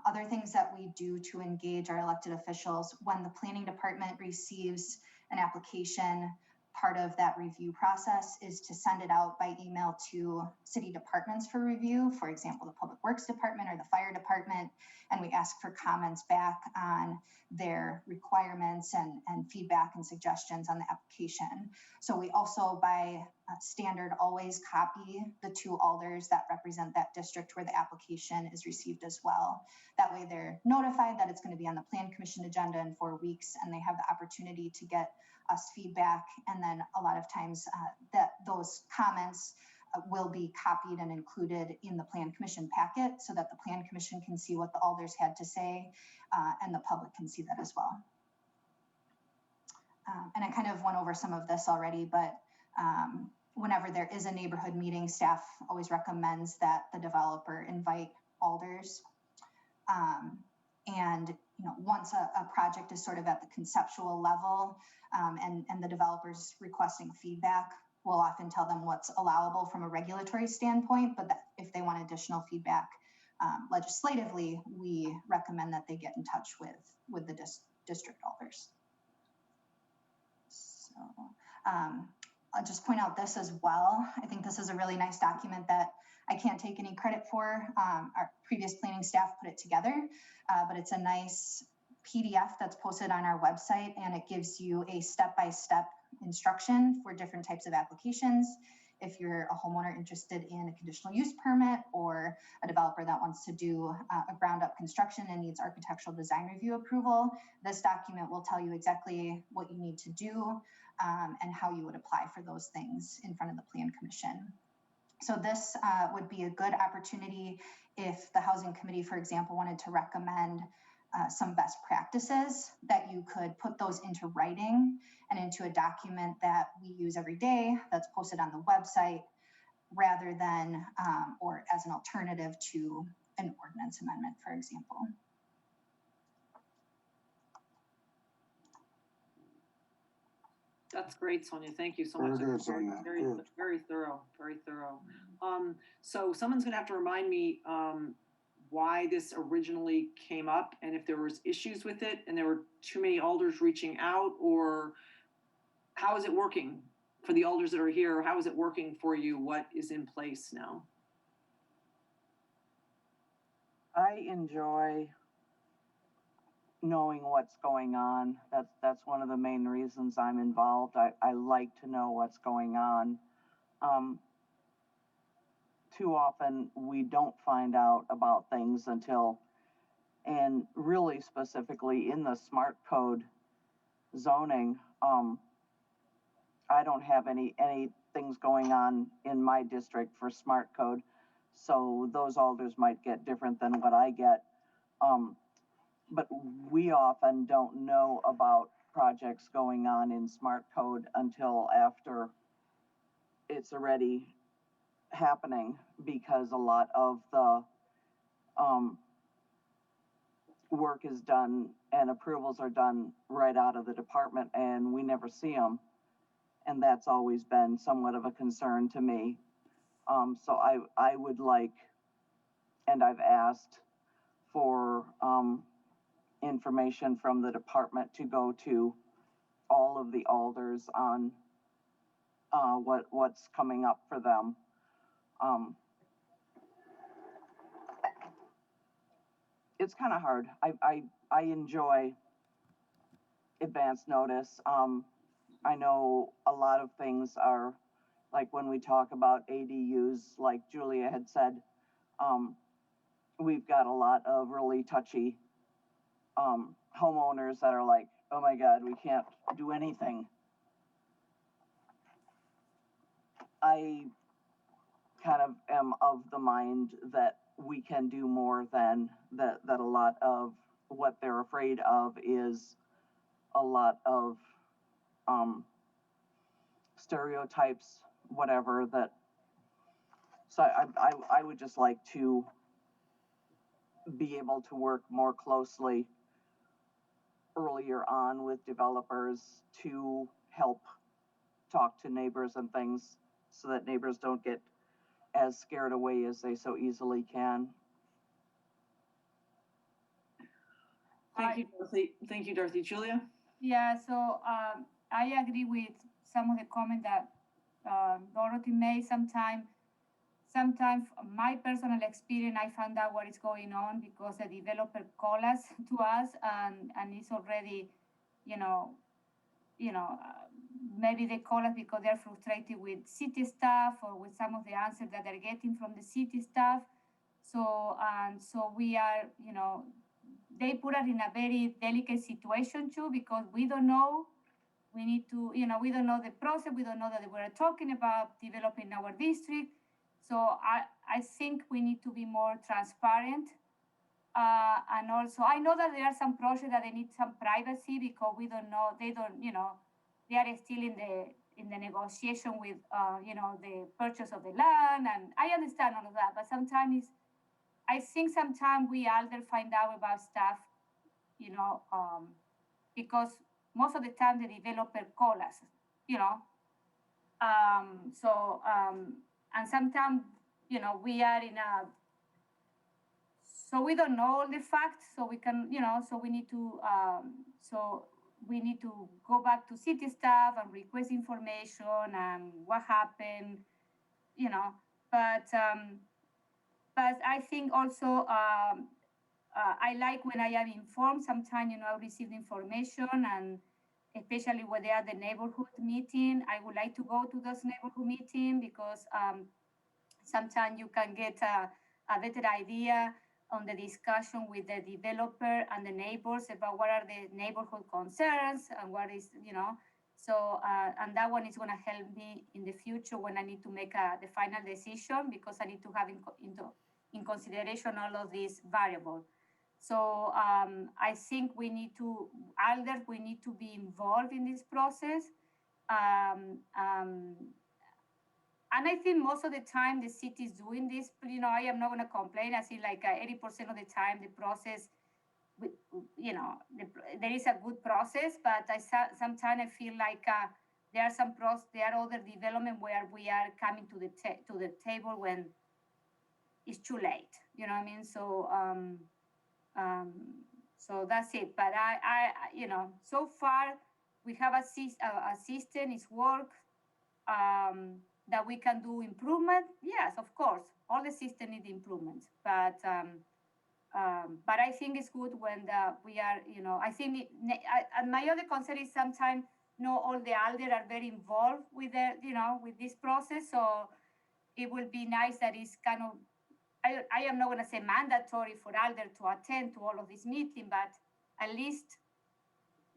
Other things that we do to engage our elected officials: when the planning department receives an application, part of that review process is to send it out by email to city departments for review, for example, the Public Works Department or the Fire Department, and we ask for comments back on their requirements and feedback and suggestions on the application. So we also, by standard, always copy the two alders that represent that district where the application is received as well. That way they're notified that it's going to be on the Plan Commission agenda in 4 weeks, and they have the opportunity to get us feedback. And then a lot of times that those comments will be copied and included in the Plan Commission packet so that the Plan Commission can see what the alders had to say, and the public can see that as well. And I kind of went over some of this already, but whenever there is a neighborhood meeting, staff always recommends that the developer invite alders. And once a project is sort of at the conceptual level, and the developer's requesting feedback, we'll often tell them what's allowable from a regulatory standpoint, but that if they want additional feedback legislatively, we recommend that they get in touch with the district alders. So I'll just point out this as well. I think this is a really nice document that I can't take any credit for. Our previous planning staff put it together, but it's a nice PDF that's posted on our website, and it gives you a step-by-step instruction for different types of applications. If you're a homeowner interested in a conditional use permit or a developer that wants to do a ground-up construction and needs architectural design review approval, this document will tell you exactly what you need to do and how you would apply for those things in front of the Plan Commission. So this would be a good opportunity if the Housing Committee, for example, wanted to recommend some best practices, that you could put those into writing and into a document that we use every day that's posted on the website, rather than, or as an alternative to an ordinance amendment, for example. That's great, Sonia. Thank you so much. Very good, Sonia. Very, Good. very thorough, very thorough. So someone's gonna have to remind me why this originally came up, and if there was issues with it and there were too many alders reaching out, or how is it working for the alders that are here? How is it working for you? What is in place now? I enjoy knowing what's going on. That's one of the main reasons I'm involved. I like to know what's going on. Too often we don't find out about things until, and really specifically in the smart code zoning, I don't have any things going on in my district for smart code, So those alders might get different than what I get. But we often don't know about projects going on in smart code until after it's already happening, because a lot of the work is done and approvals are done right out of the department and we never see them. And that's always been somewhat of a concern to me. So I would like, and I've asked for information from the department to go to all of the alders on what's coming up for them. It's kind of hard. I enjoy advance notice. I know a lot of things are, like when we talk about ADUs, like Julia had said, we've got a lot of really touchy homeowners that are like, oh my God, we can't do anything. I kind of am of the mind that we can do more than that a lot of what they're afraid of is a lot of stereotypes, whatever that. So I would just like to be able to work more closely earlier on with developers to help talk to neighbors and things so that neighbors don't get as scared away as they so easily can. Thank you, Dorothy. Thank you, Dorothy. Julia? Yeah, so I agree with some of the comments that Dorothy made. Sometimes my personal experience, I found out what is going on because the developer called us to us and it's already, maybe they call us because they're frustrated with city staff or with some of the answers that they're getting from the city staff. So we are, they put us in a very delicate situation too, because we don't know. We need to, we don't know the process. We don't know that we're talking about developing our district. So I think we need to be more transparent. And also, I know that there are some projects that they need some privacy because we don't know, they don't, they are still in the negotiation with, the purchase of the land. And I understand all of that, but sometimes I think sometimes we elder find out about stuff, because most of the time the developer call us, and sometimes, we are in a, so we don't know all the facts, so we can, so we need to, go back to city staff and request information and what happened, but I think also, I like when I am informed. Sometimes, I receive information, and especially when they are the neighborhood meeting, I would like to go to those neighborhood meetings because sometimes you can get a better idea on the discussion with the developer and the neighbors about what are the neighborhood concerns and what is, so, and that one is going to help me in the future when I need to make the final decision, because I need to have in consideration all of these variables. So I think we need to be involved in this process. And I think most of the time the city is doing this, but I am not going to complain. I think like 80% of the time the process, there is a good process, but sometimes I feel like there are other development where we are coming to the table when it's too late. You know what I mean? So so that's it. But I so far we have a system, it's work. That we can do improvement. Yes, of course, all the system need improvements, but I think it's good when we are, I think and my other concern is sometimes not all the elder are very involved with with this process. So it will be nice that it's kind of, I am not going to say mandatory for elder to attend to all of this meeting, but at least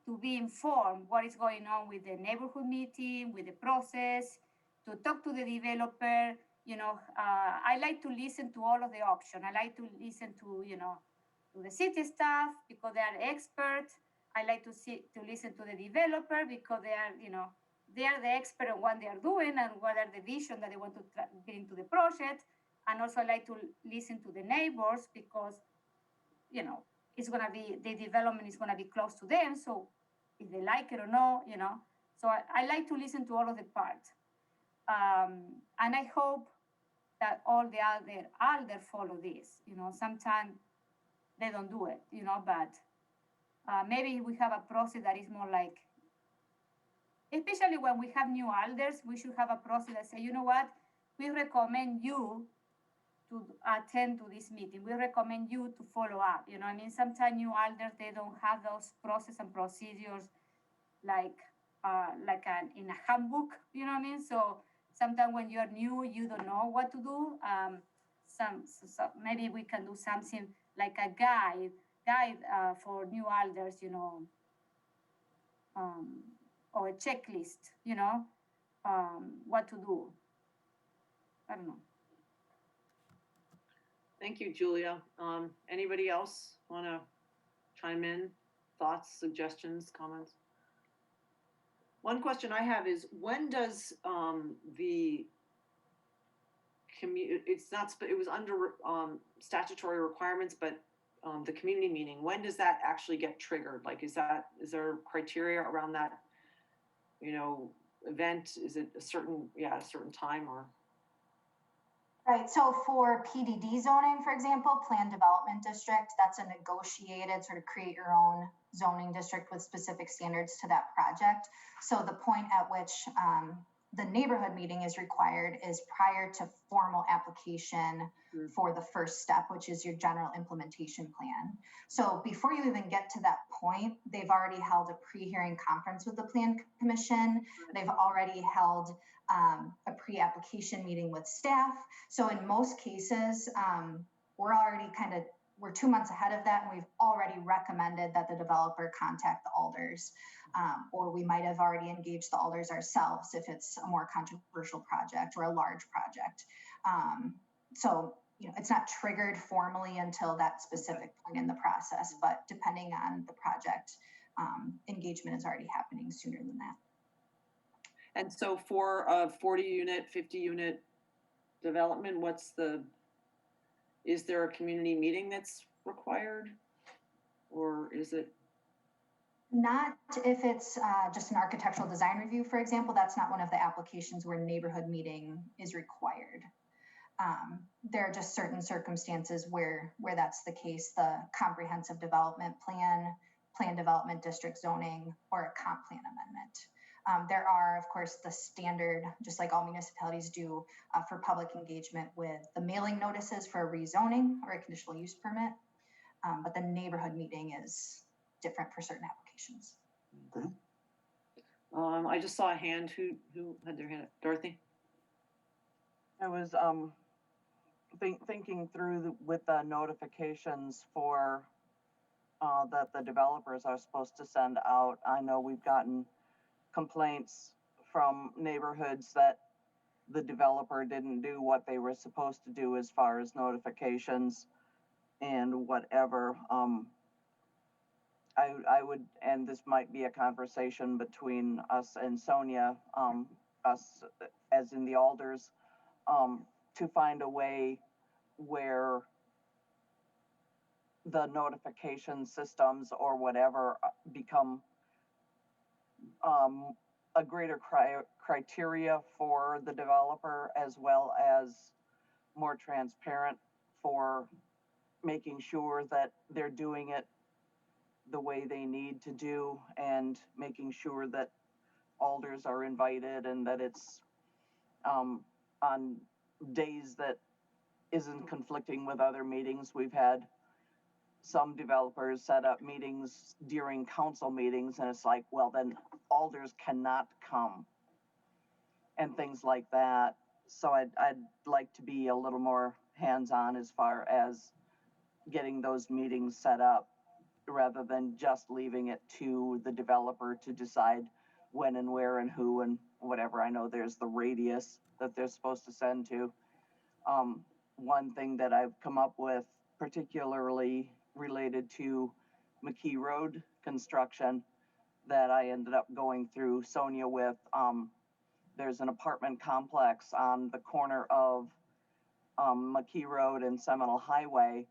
to be informed what is going on with the neighborhood meeting, with the process, to talk to the developer, I like to listen to all of the options. I like to listen to, to the city staff because they are experts. I like to listen to the developer because they are the expert on what they are doing and what are the vision that they want to get into the project. And also I like to listen to the neighbors because, it's going to be, the development is going to be close to them. So if they like it or not, so I like to listen to all of the parts. And I hope that all the other follow this. Sometimes they don't do it, but maybe we have a process that is more like, especially when we have new alders, we should have a process that say, you know what, we recommend you to attend to this meeting. We recommend you to follow up. Sometimes new alders, they don't have those process and procedures like in a handbook, So sometimes when you're new, you don't know what to do. So maybe we can do something like a guide for new alders, or a checklist, what to do. I don't know. Thank you, Julia. Anybody else want to chime in? Thoughts, suggestions, comments? One question I have is, when does it was under statutory requirements, but the community meeting, when does that actually get triggered? Like, is there criteria around that, event? Is it a certain time or? Right, so for PDD zoning, for example, Planned Development District, that's a negotiated sort of create your own zoning district with specific standards to that project. So the point at which the neighborhood meeting is required is prior to formal application for the first step, which is your general implementation plan. So before you even get to that point, they've already held a pre-hearing conference with the Plan Commission. They've already held a pre-application meeting with staff. So in most cases, we're 2 months ahead of that, and we've already recommended that the developer contact the alders, or we might have already engaged the alders ourselves if it's a more controversial project or a large project. So it's not triggered formally until that specific point in the process, but depending on the project, engagement is already happening sooner than that. And so for a 40-unit, 50-unit development, is there a community meeting that's required? Or is it? Not if it's just an architectural design review, for example. That's not one of the applications where neighborhood meeting is required. There are just certain circumstances where that's the case, the comprehensive development plan, plan development district zoning, or a comp plan amendment. There are, of course, the standard, just like all municipalities do, for public engagement with the mailing notices for a rezoning or a conditional use permit. But the neighborhood meeting is different for certain applications. Okay. I just saw a hand. Who had their hand up? Dorothy? I was thinking through with the notifications for that the developers are supposed to send out. I know we've gotten complaints from neighborhoods that the developer didn't do what they were supposed to do as far as notifications and whatever. I would, and this might be a conversation between us and Sonia, us as in the alders, to find a way where the notification systems or whatever become a greater criteria for the developer, as well as more transparent for making sure that they're doing it the way they need to do, and making sure that alders are invited and that it's on days that isn't conflicting with other meetings. We've had some developers set up meetings during council meetings, and it's like, well, then alders cannot come and things like that. So I'd like to be a little more hands-on as far as getting those meetings set up, rather than just leaving it to the developer to decide when and where and who and whatever. I know there's the radius that they're supposed to send to. One thing that I've come up with, particularly related to McKee Road construction, that I ended up going through Sonia with, there's an apartment complex on the corner of McKee Road and Seminole Highway.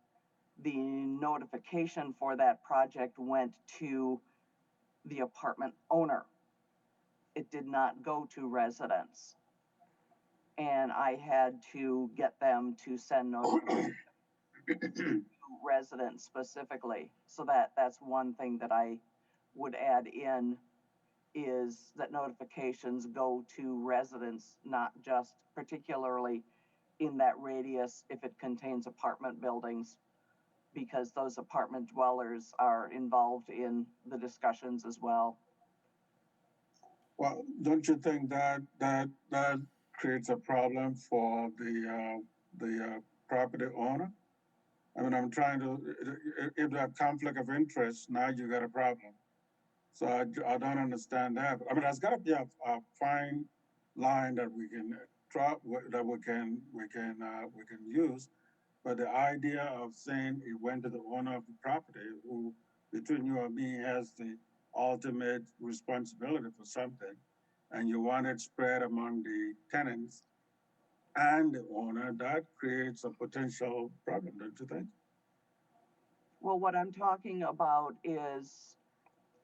The notification for that project went to the apartment owner. It did not go to residents. And I had to get them to send notifications to residents specifically. So that's one thing that I would add in, is that notifications go to residents, not just particularly in that radius if it contains apartment buildings, because those apartment dwellers are involved in the discussions as well. Well, don't you think that creates a problem for the property owner? I mean, I'm trying to, if they have conflict of interest, now you got a problem. So I don't understand that. I mean, there's got to be a fine line that we can drop, that we can use. But the idea of saying it went to the owner of the property, who between you and me has the ultimate responsibility for something, and you want it spread among the tenants and the owner, that creates a potential problem, don't you think? Well, what I'm talking about is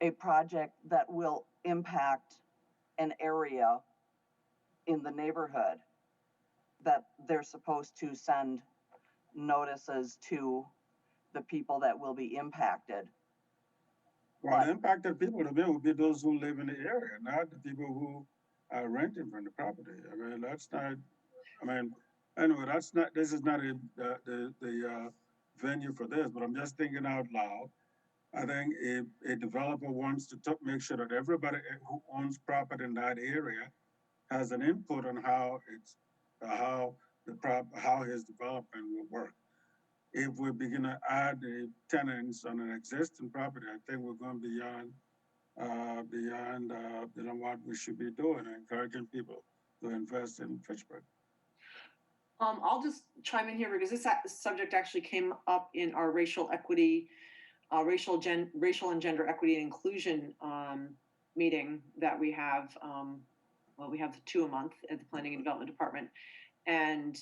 a project that will impact an area in the neighborhood that they're supposed to send notices to the people that will be impacted. Well, the impacted people to me would be those who live in the area, not the people who are renting from the property. I mean, that's not, I mean, anyway, that's not, this is not the venue for this, but I'm just thinking out loud. I think if a developer wants to make sure that everybody who owns property in that area has an input on how it's, how his development will work. If we begin to add the tenants on an existing property, I think we're going beyond what we should be doing, encouraging people to invest in Fitchburg. I'll just chime in here because this subject actually came up in our racial equity, racial and gender equity and inclusion meeting that we have. Well, we have 2 a month at the Planning and Development Department, and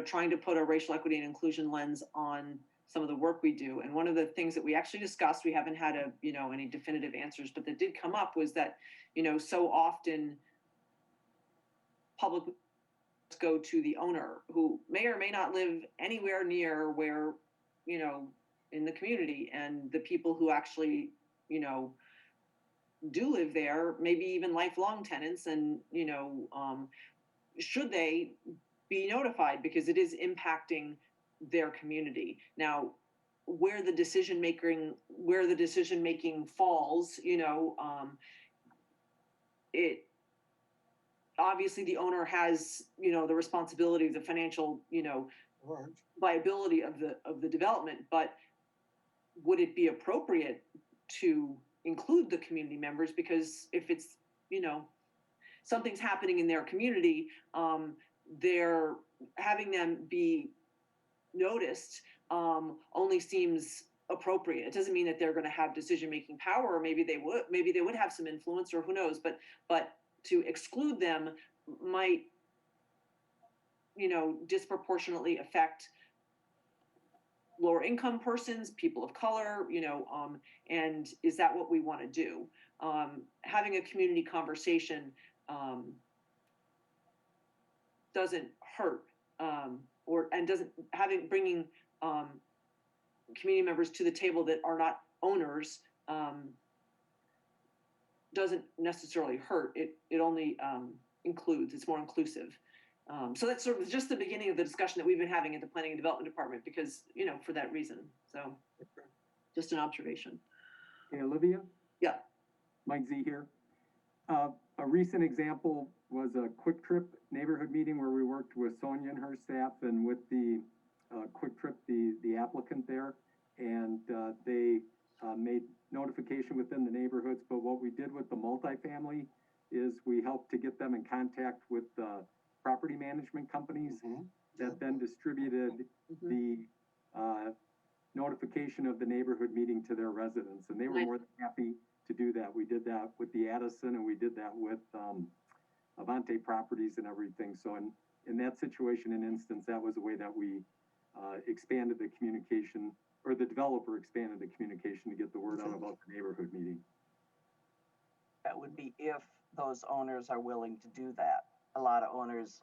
trying to put a racial equity and inclusion lens on some of the work we do. And one of the things that we actually discussed, we haven't had any definitive answers, but that did come up, was that so often public go to the owner, who may or may not live anywhere near where in the community, and the people who actually do live there, maybe even lifelong tenants, and should they be notified, because it is impacting their community. Now, where the decision making falls, it obviously the owner has the responsibility, the financial viability of the development, but would it be appropriate to include the community members? Because if it's something's happening in their community, they're having them be noticed only seems appropriate. It doesn't mean that they're going to have decision-making power, or maybe they would have some influence, or who knows, but to exclude them might disproportionately affect lower income persons, people of color, and is that what we want to do? Having a community conversation doesn't hurt, bringing community members to the table that are not owners doesn't necessarily hurt. It only includes, it's more inclusive. So that's sort of just the beginning of the discussion that we've been having at the Planning and Development Department, because, for that reason. So just an observation. Hey, Olivia? Yeah. Mike Z here. A recent example was a Quick Trip neighborhood meeting where we worked with Sonia and her staff, and with the Quick Trip, the applicant there, and they made notification within the neighborhoods. But what we did with the multifamily is we helped to get them in contact with the property management companies that then distributed the notification of the neighborhood meeting to their residents, and they were more than happy to do that. We did that with the Addison, and we did that with Avante Properties and everything. So in that situation and instance, that was the way that we expanded the communication, or the developer expanded the communication to get the word out about the neighborhood meeting. That would be if those owners are willing to do that. A lot of owners,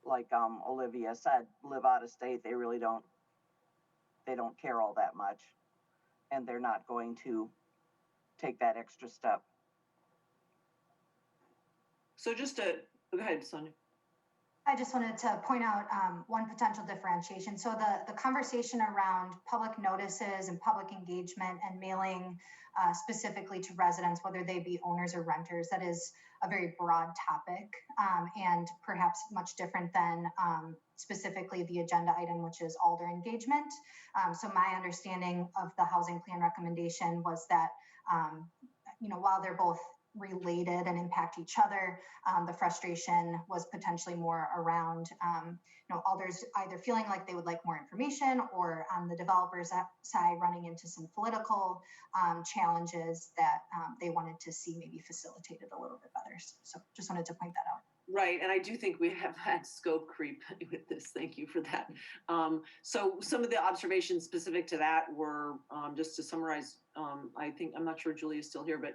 like Olivia said, live out of state. They really don't care all that much, and they're not going to take that extra step. So just to, go ahead, Sonia. I just wanted to point out one potential differentiation. So the conversation around public notices and public engagement and mailing specifically to residents, whether they be owners or renters, that is a very broad topic and perhaps much different than specifically the agenda item, which is alder engagement. So my understanding of the housing plan recommendation was that, while they're both related and impact each other, the frustration was potentially more around alders either feeling like they would like more information, or on the developers side running into some political challenges that they wanted to see maybe facilitated a little bit better. So just wanted to point that out. Right, and I do think we have had scope creep with this. Thank you for that. So some of the observations specific to that were, just to summarize, I think, I'm not sure Julia's still here, but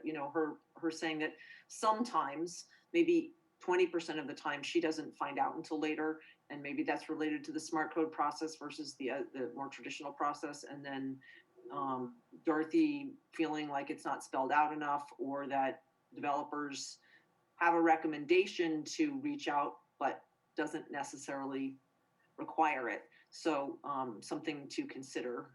her saying that sometimes, maybe 20% of the time, she doesn't find out until later, and maybe that's related to the smart code process versus the more traditional process. And then Dorothy feeling like it's not spelled out enough, or that developers have a recommendation to reach out, but doesn't necessarily require it. So something to consider,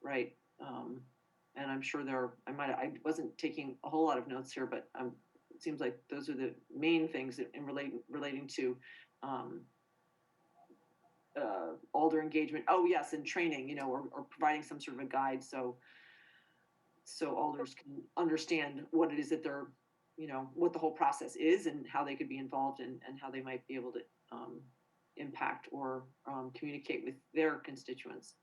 right? And I'm sure I wasn't taking a whole lot of notes here, but it seems like those are the main things in relating to alder engagement. Oh yes, and training, or providing some sort of a guide so alders can understand what it is that they're, what the whole process is and how they could be involved and how they might be able to impact or communicate with their constituents.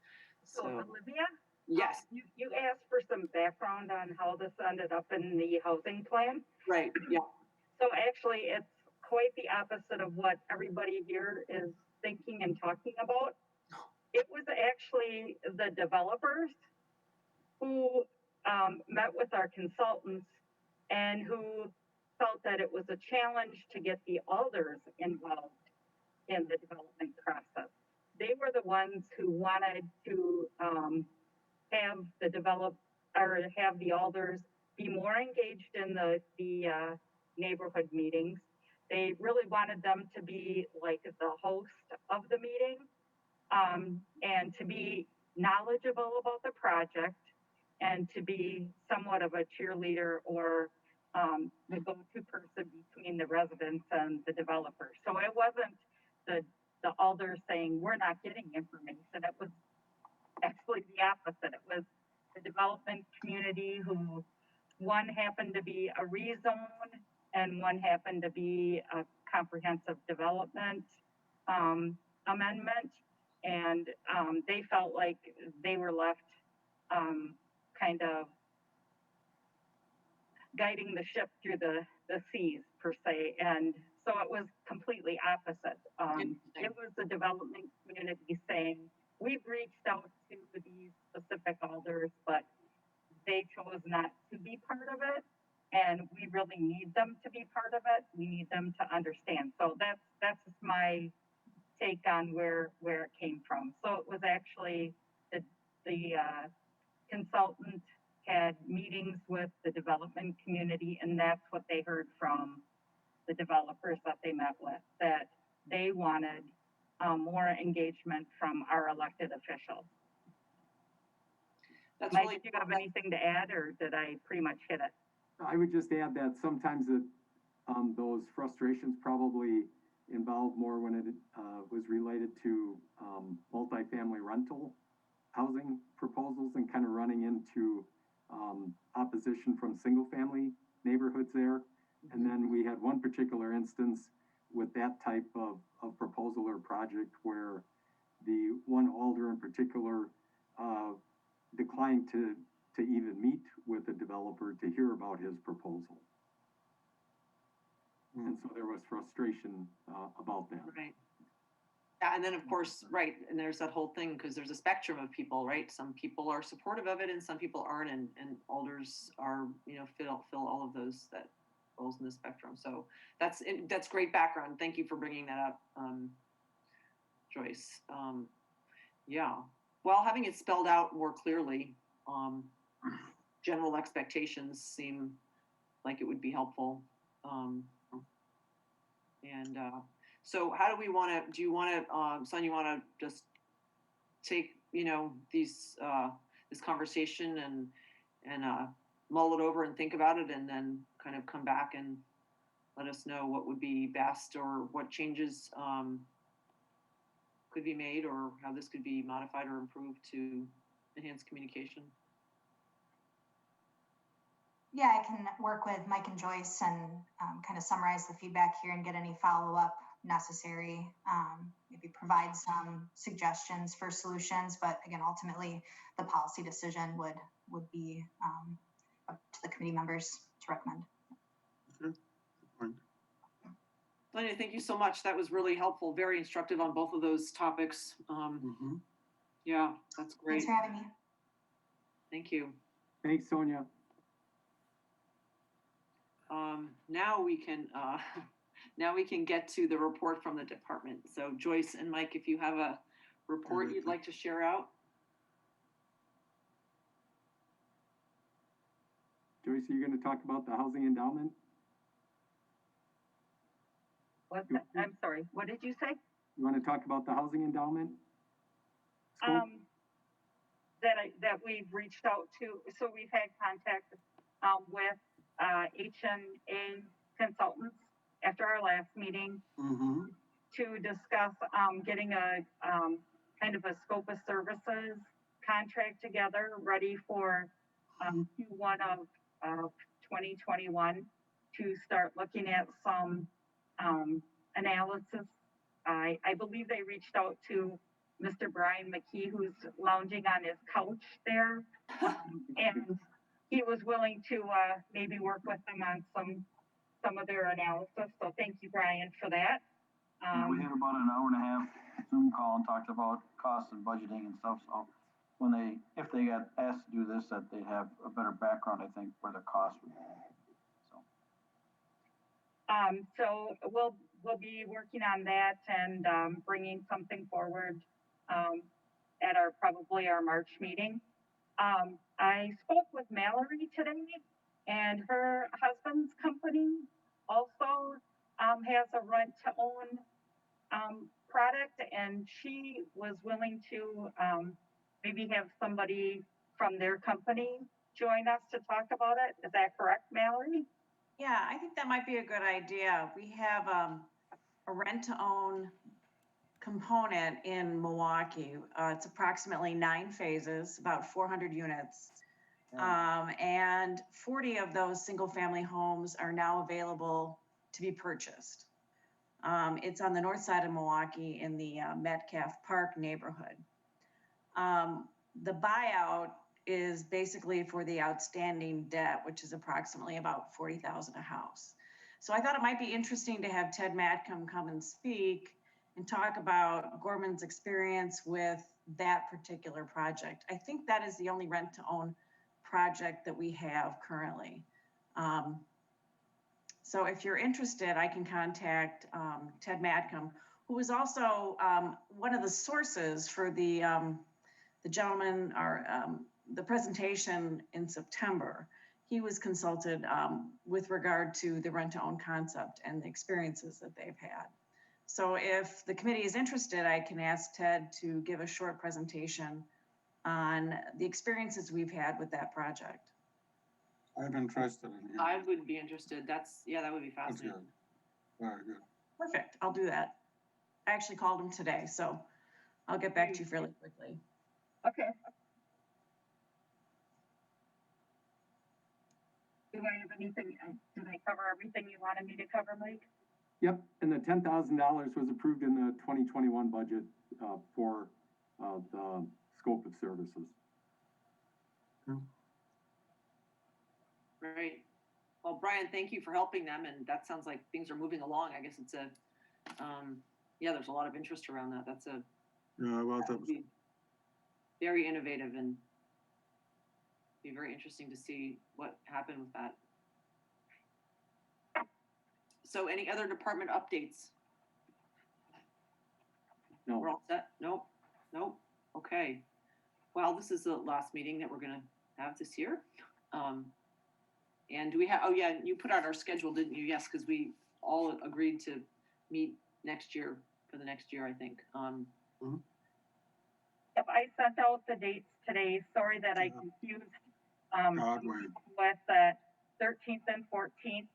So Olivia? Yes. You asked for some background on how this ended up in the housing plan. Right, yeah. So actually, it's quite the opposite of what everybody here is thinking and talking about. It was actually the developers who met with our consultants and who felt that it was a challenge to get the alders involved in the development process. They were the ones who wanted to have the alders be more engaged in the neighborhood meetings. They really wanted them to be like the host of the meeting and to be knowledgeable about the project and to be somewhat of a cheerleader or the go-to person between the residents and the developers. So it wasn't the alders saying, we're not getting information. It was actually the opposite. It was the development community who, one happened to be a rezone and one happened to be a comprehensive development amendment. And they felt like they were left kind of guiding the ship through the seas per se. And so it was completely opposite. It was the development community saying, we've reached out to these specific alders, but they chose not to be part of it. And we really need them to be part of it. We need them to understand. So that's my take on where it came from. So it was actually the consultant had meetings with the development community, and that's what they heard from the developers that they met with, that they wanted more engagement from our elected officials. That's Mike, really, do you have anything to add, or did I pretty much hit it? I would just add that sometimes those frustrations probably involved more when it was related to multifamily rental housing proposals and kind of running into opposition from single family neighborhoods there. And then we had one particular instance with that type of proposal or project where the one alder in particular declined to even meet with the developer to hear about his proposal. And so there was frustration about that. Right. Yeah, and then of course, right, and there's that whole thing, because there's a spectrum of people, right? Some people are supportive of it and some people aren't, and alders are, you know, fill all of those that roles in the spectrum. So that's great background. Thank you for bringing that up, Joyce. Yeah, well, having it spelled out more clearly, general expectations seem like it would be helpful. So how do we want to, do you want to, Son, you want to just take, you know, this conversation and mull it over and think about it, and then kind of come back and let us know what would be best, or what changes could be made, or how this could be modified or improved to enhance communication? Yeah, I can work with Mike and Joyce and kind of summarize the feedback here and get any follow-up necessary, maybe provide some suggestions for solutions, but again, ultimately the policy decision would be up to the committee members to recommend. Okay. Fine. Sonia, thank you so much. That was really helpful, very instructive on both of those topics. Yeah, that's great. Thanks for having me. Thank you. Thanks, Sonia. Now we can get to the report from the department. So Joyce and Mike, if you have a report you'd like to share out. Joyce, are you going to talk about the housing endowment? I'm sorry, what did you say? You want to talk about the housing endowment? Scope? That we've reached out to, so we've had contact with H&A consultants after our last meeting to discuss getting a kind of a scope of services contract together, ready for Q1 of 2021, to start looking at some analysis. I believe they reached out to Mr. Brian McKee, who's lounging on his couch there, and he was willing to maybe work with them on some of their analysis. So thank you, Brian, for that. We had about an hour and a half Zoom call and talked about costs and budgeting and stuff. So if they got asked to do this, that they'd have a better background, I think, where the costs would be. So we'll be working on that and bringing something forward at probably our March meeting. I spoke with Mallory today, and her husband's company also has a rent-to-own product, and she was willing to maybe have somebody from their company join us to talk about it. Is that correct, Mallory? Yeah, I think that might be a good idea. We have a rent-to-own component in Milwaukee. It's approximately 9 phases, about 400 units. And 40 of those single-family homes are now available to be purchased. It's on the north side of Milwaukee in the Metcalf Park neighborhood. The buyout is basically for the outstanding debt, which is approximately about $40,000 a house. So I thought it might be interesting to have Ted Matcom come and speak and talk about Gorman's experience with that particular project. I think that is the only rent-to-own project that we have currently. So if you're interested, I can contact Ted Matcom, who is also one of the sources for the gentleman, or the presentation in September. He was consulted with regard to the rent-to-own concept and the experiences that they've had. So if the committee is interested, I can ask Ted to give a short presentation on the experiences we've had with that project. I'm interested in hearing. I would be interested. That would be That's fascinating. good. Very good. Perfect, I'll do that. I actually called him today, so I'll get back to you fairly quickly. Okay. Do I have anything? Did I cover everything you wanted me to cover, Mike? Yep, and the $10,000 was approved in the 2021 budget for the scope of services. Great. Well, Brian, thank you for helping them, and that sounds like things are moving along. I guess it's a, yeah, there's a lot of interest around that. That's a, Yeah, well, that would be very innovative and be very interesting to see what happened with that. So any other department updates? No. We're all set? Nope, nope, okay. Well, this is the last meeting that we're gonna have this year. And do we have, oh yeah, you put out our schedule, didn't you? Yes, because we all agreed to meet next year, for the next year, I think. Yep, I sent out the dates today. Sorry that I confused with the 13th and 14th.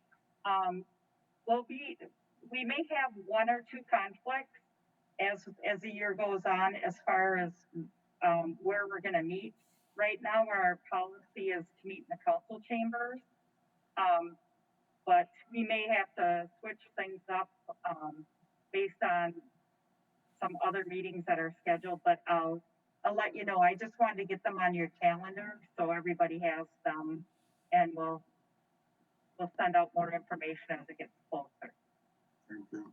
We may have one or two conflicts as the year goes on as far as where we're going to meet. Right now, our policy is to meet in the council chambers, but we may have to switch things up based on some other meetings that are scheduled. But I'll let you know. I just wanted to get them on your calendar so everybody has them, and we'll send out more information as it gets closer. Thank you.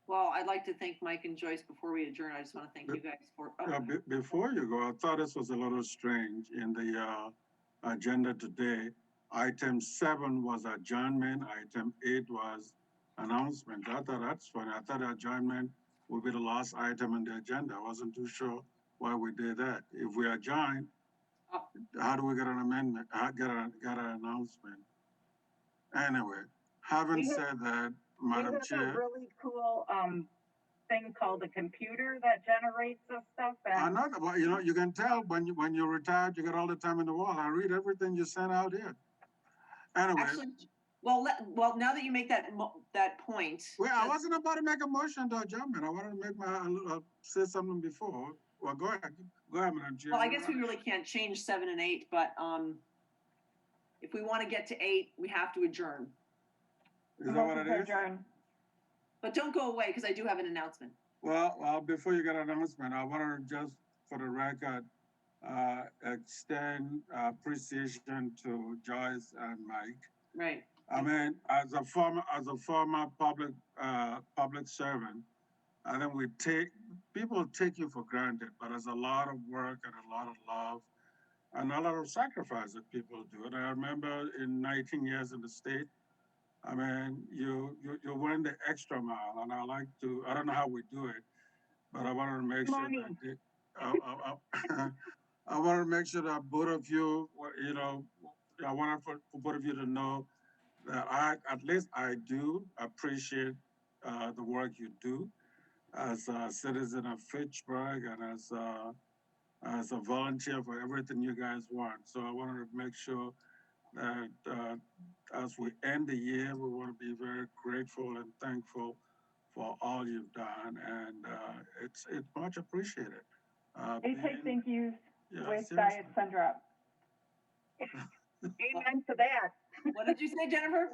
Well, I'd like to thank Mike and Joyce before we adjourn. I just want to thank you guys for. Before you go, I thought this was a little strange in the agenda today. Item 7 was adjournment. Item 8 was announcement. I thought that's funny. I thought adjournment would be the last item on the agenda. I wasn't too sure why we did that. If we adjourn, how do we get an amendment? Get an announcement? Anyway, having said that, Madam Chair. We have a really cool thing called a computer that generates this stuff. I know, but you can tell when you're retired, you got all the time in the world. I read everything you send out here. Anyway. Actually, well, now that you make that point. Well, I wasn't about to make a motion to adjournment. I wanted to make say something before. Well, go ahead, Madam Chair. Well, I guess we really can't change 7 and 8, but if we want to get to 8, we have to adjourn. Is that what it is? Adjourn. But don't go away because I do have an announcement. Well, before you get an announcement, I want to just, for the record, extend appreciation to Joyce and Mike. Right. I mean, as a former public servant, I think people take you for granted, but there's a lot of work and a lot of love and a lot of sacrifice that people do. And I remember in 19 years in the state, I mean, you went the extra mile, and I don't know how we do it, but I wanted to make sure that I wanted to make sure that both of you, I wanted for both of you to know that at least I do appreciate the work you do as a citizen of Fitchburg and as a volunteer for everything you guys want. So I wanted to make sure that as we end the year, we want to be very grateful and thankful for all you've done, and it's much appreciated. They take thank yous with seriously. Diet Sundrop. Amen to that. What did you say, Jennifer?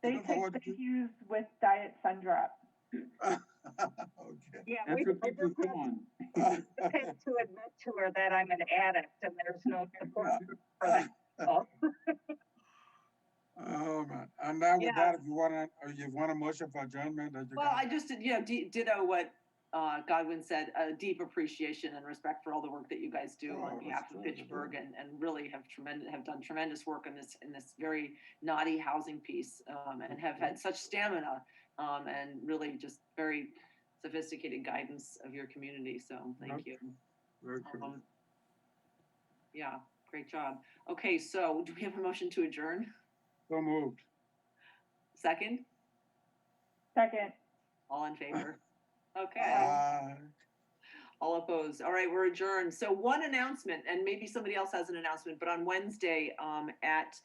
They take thank yous with Diet Sundrop. Okay. Yeah, That's what keeps us going. I have to admit to her that I'm an addict and there's no support for that. Oh man! And then with that, if you want a motion for adjournment, I just ditto what Godwin said. A deep appreciation and respect for all the work that you guys do on behalf of Fitchburg, and really have done tremendous work in this very knotty housing piece, and have had such stamina, and really just very sophisticated guidance of your community. So thank you. Very cool. Yeah, great job. Okay, so do we have a motion to adjourn? So moved. Second? Second. All in favor? Okay. All opposed. All right, we're adjourned. So one announcement, and maybe somebody else has an announcement, but on Wednesday at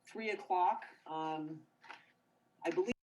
3 o'clock, I believe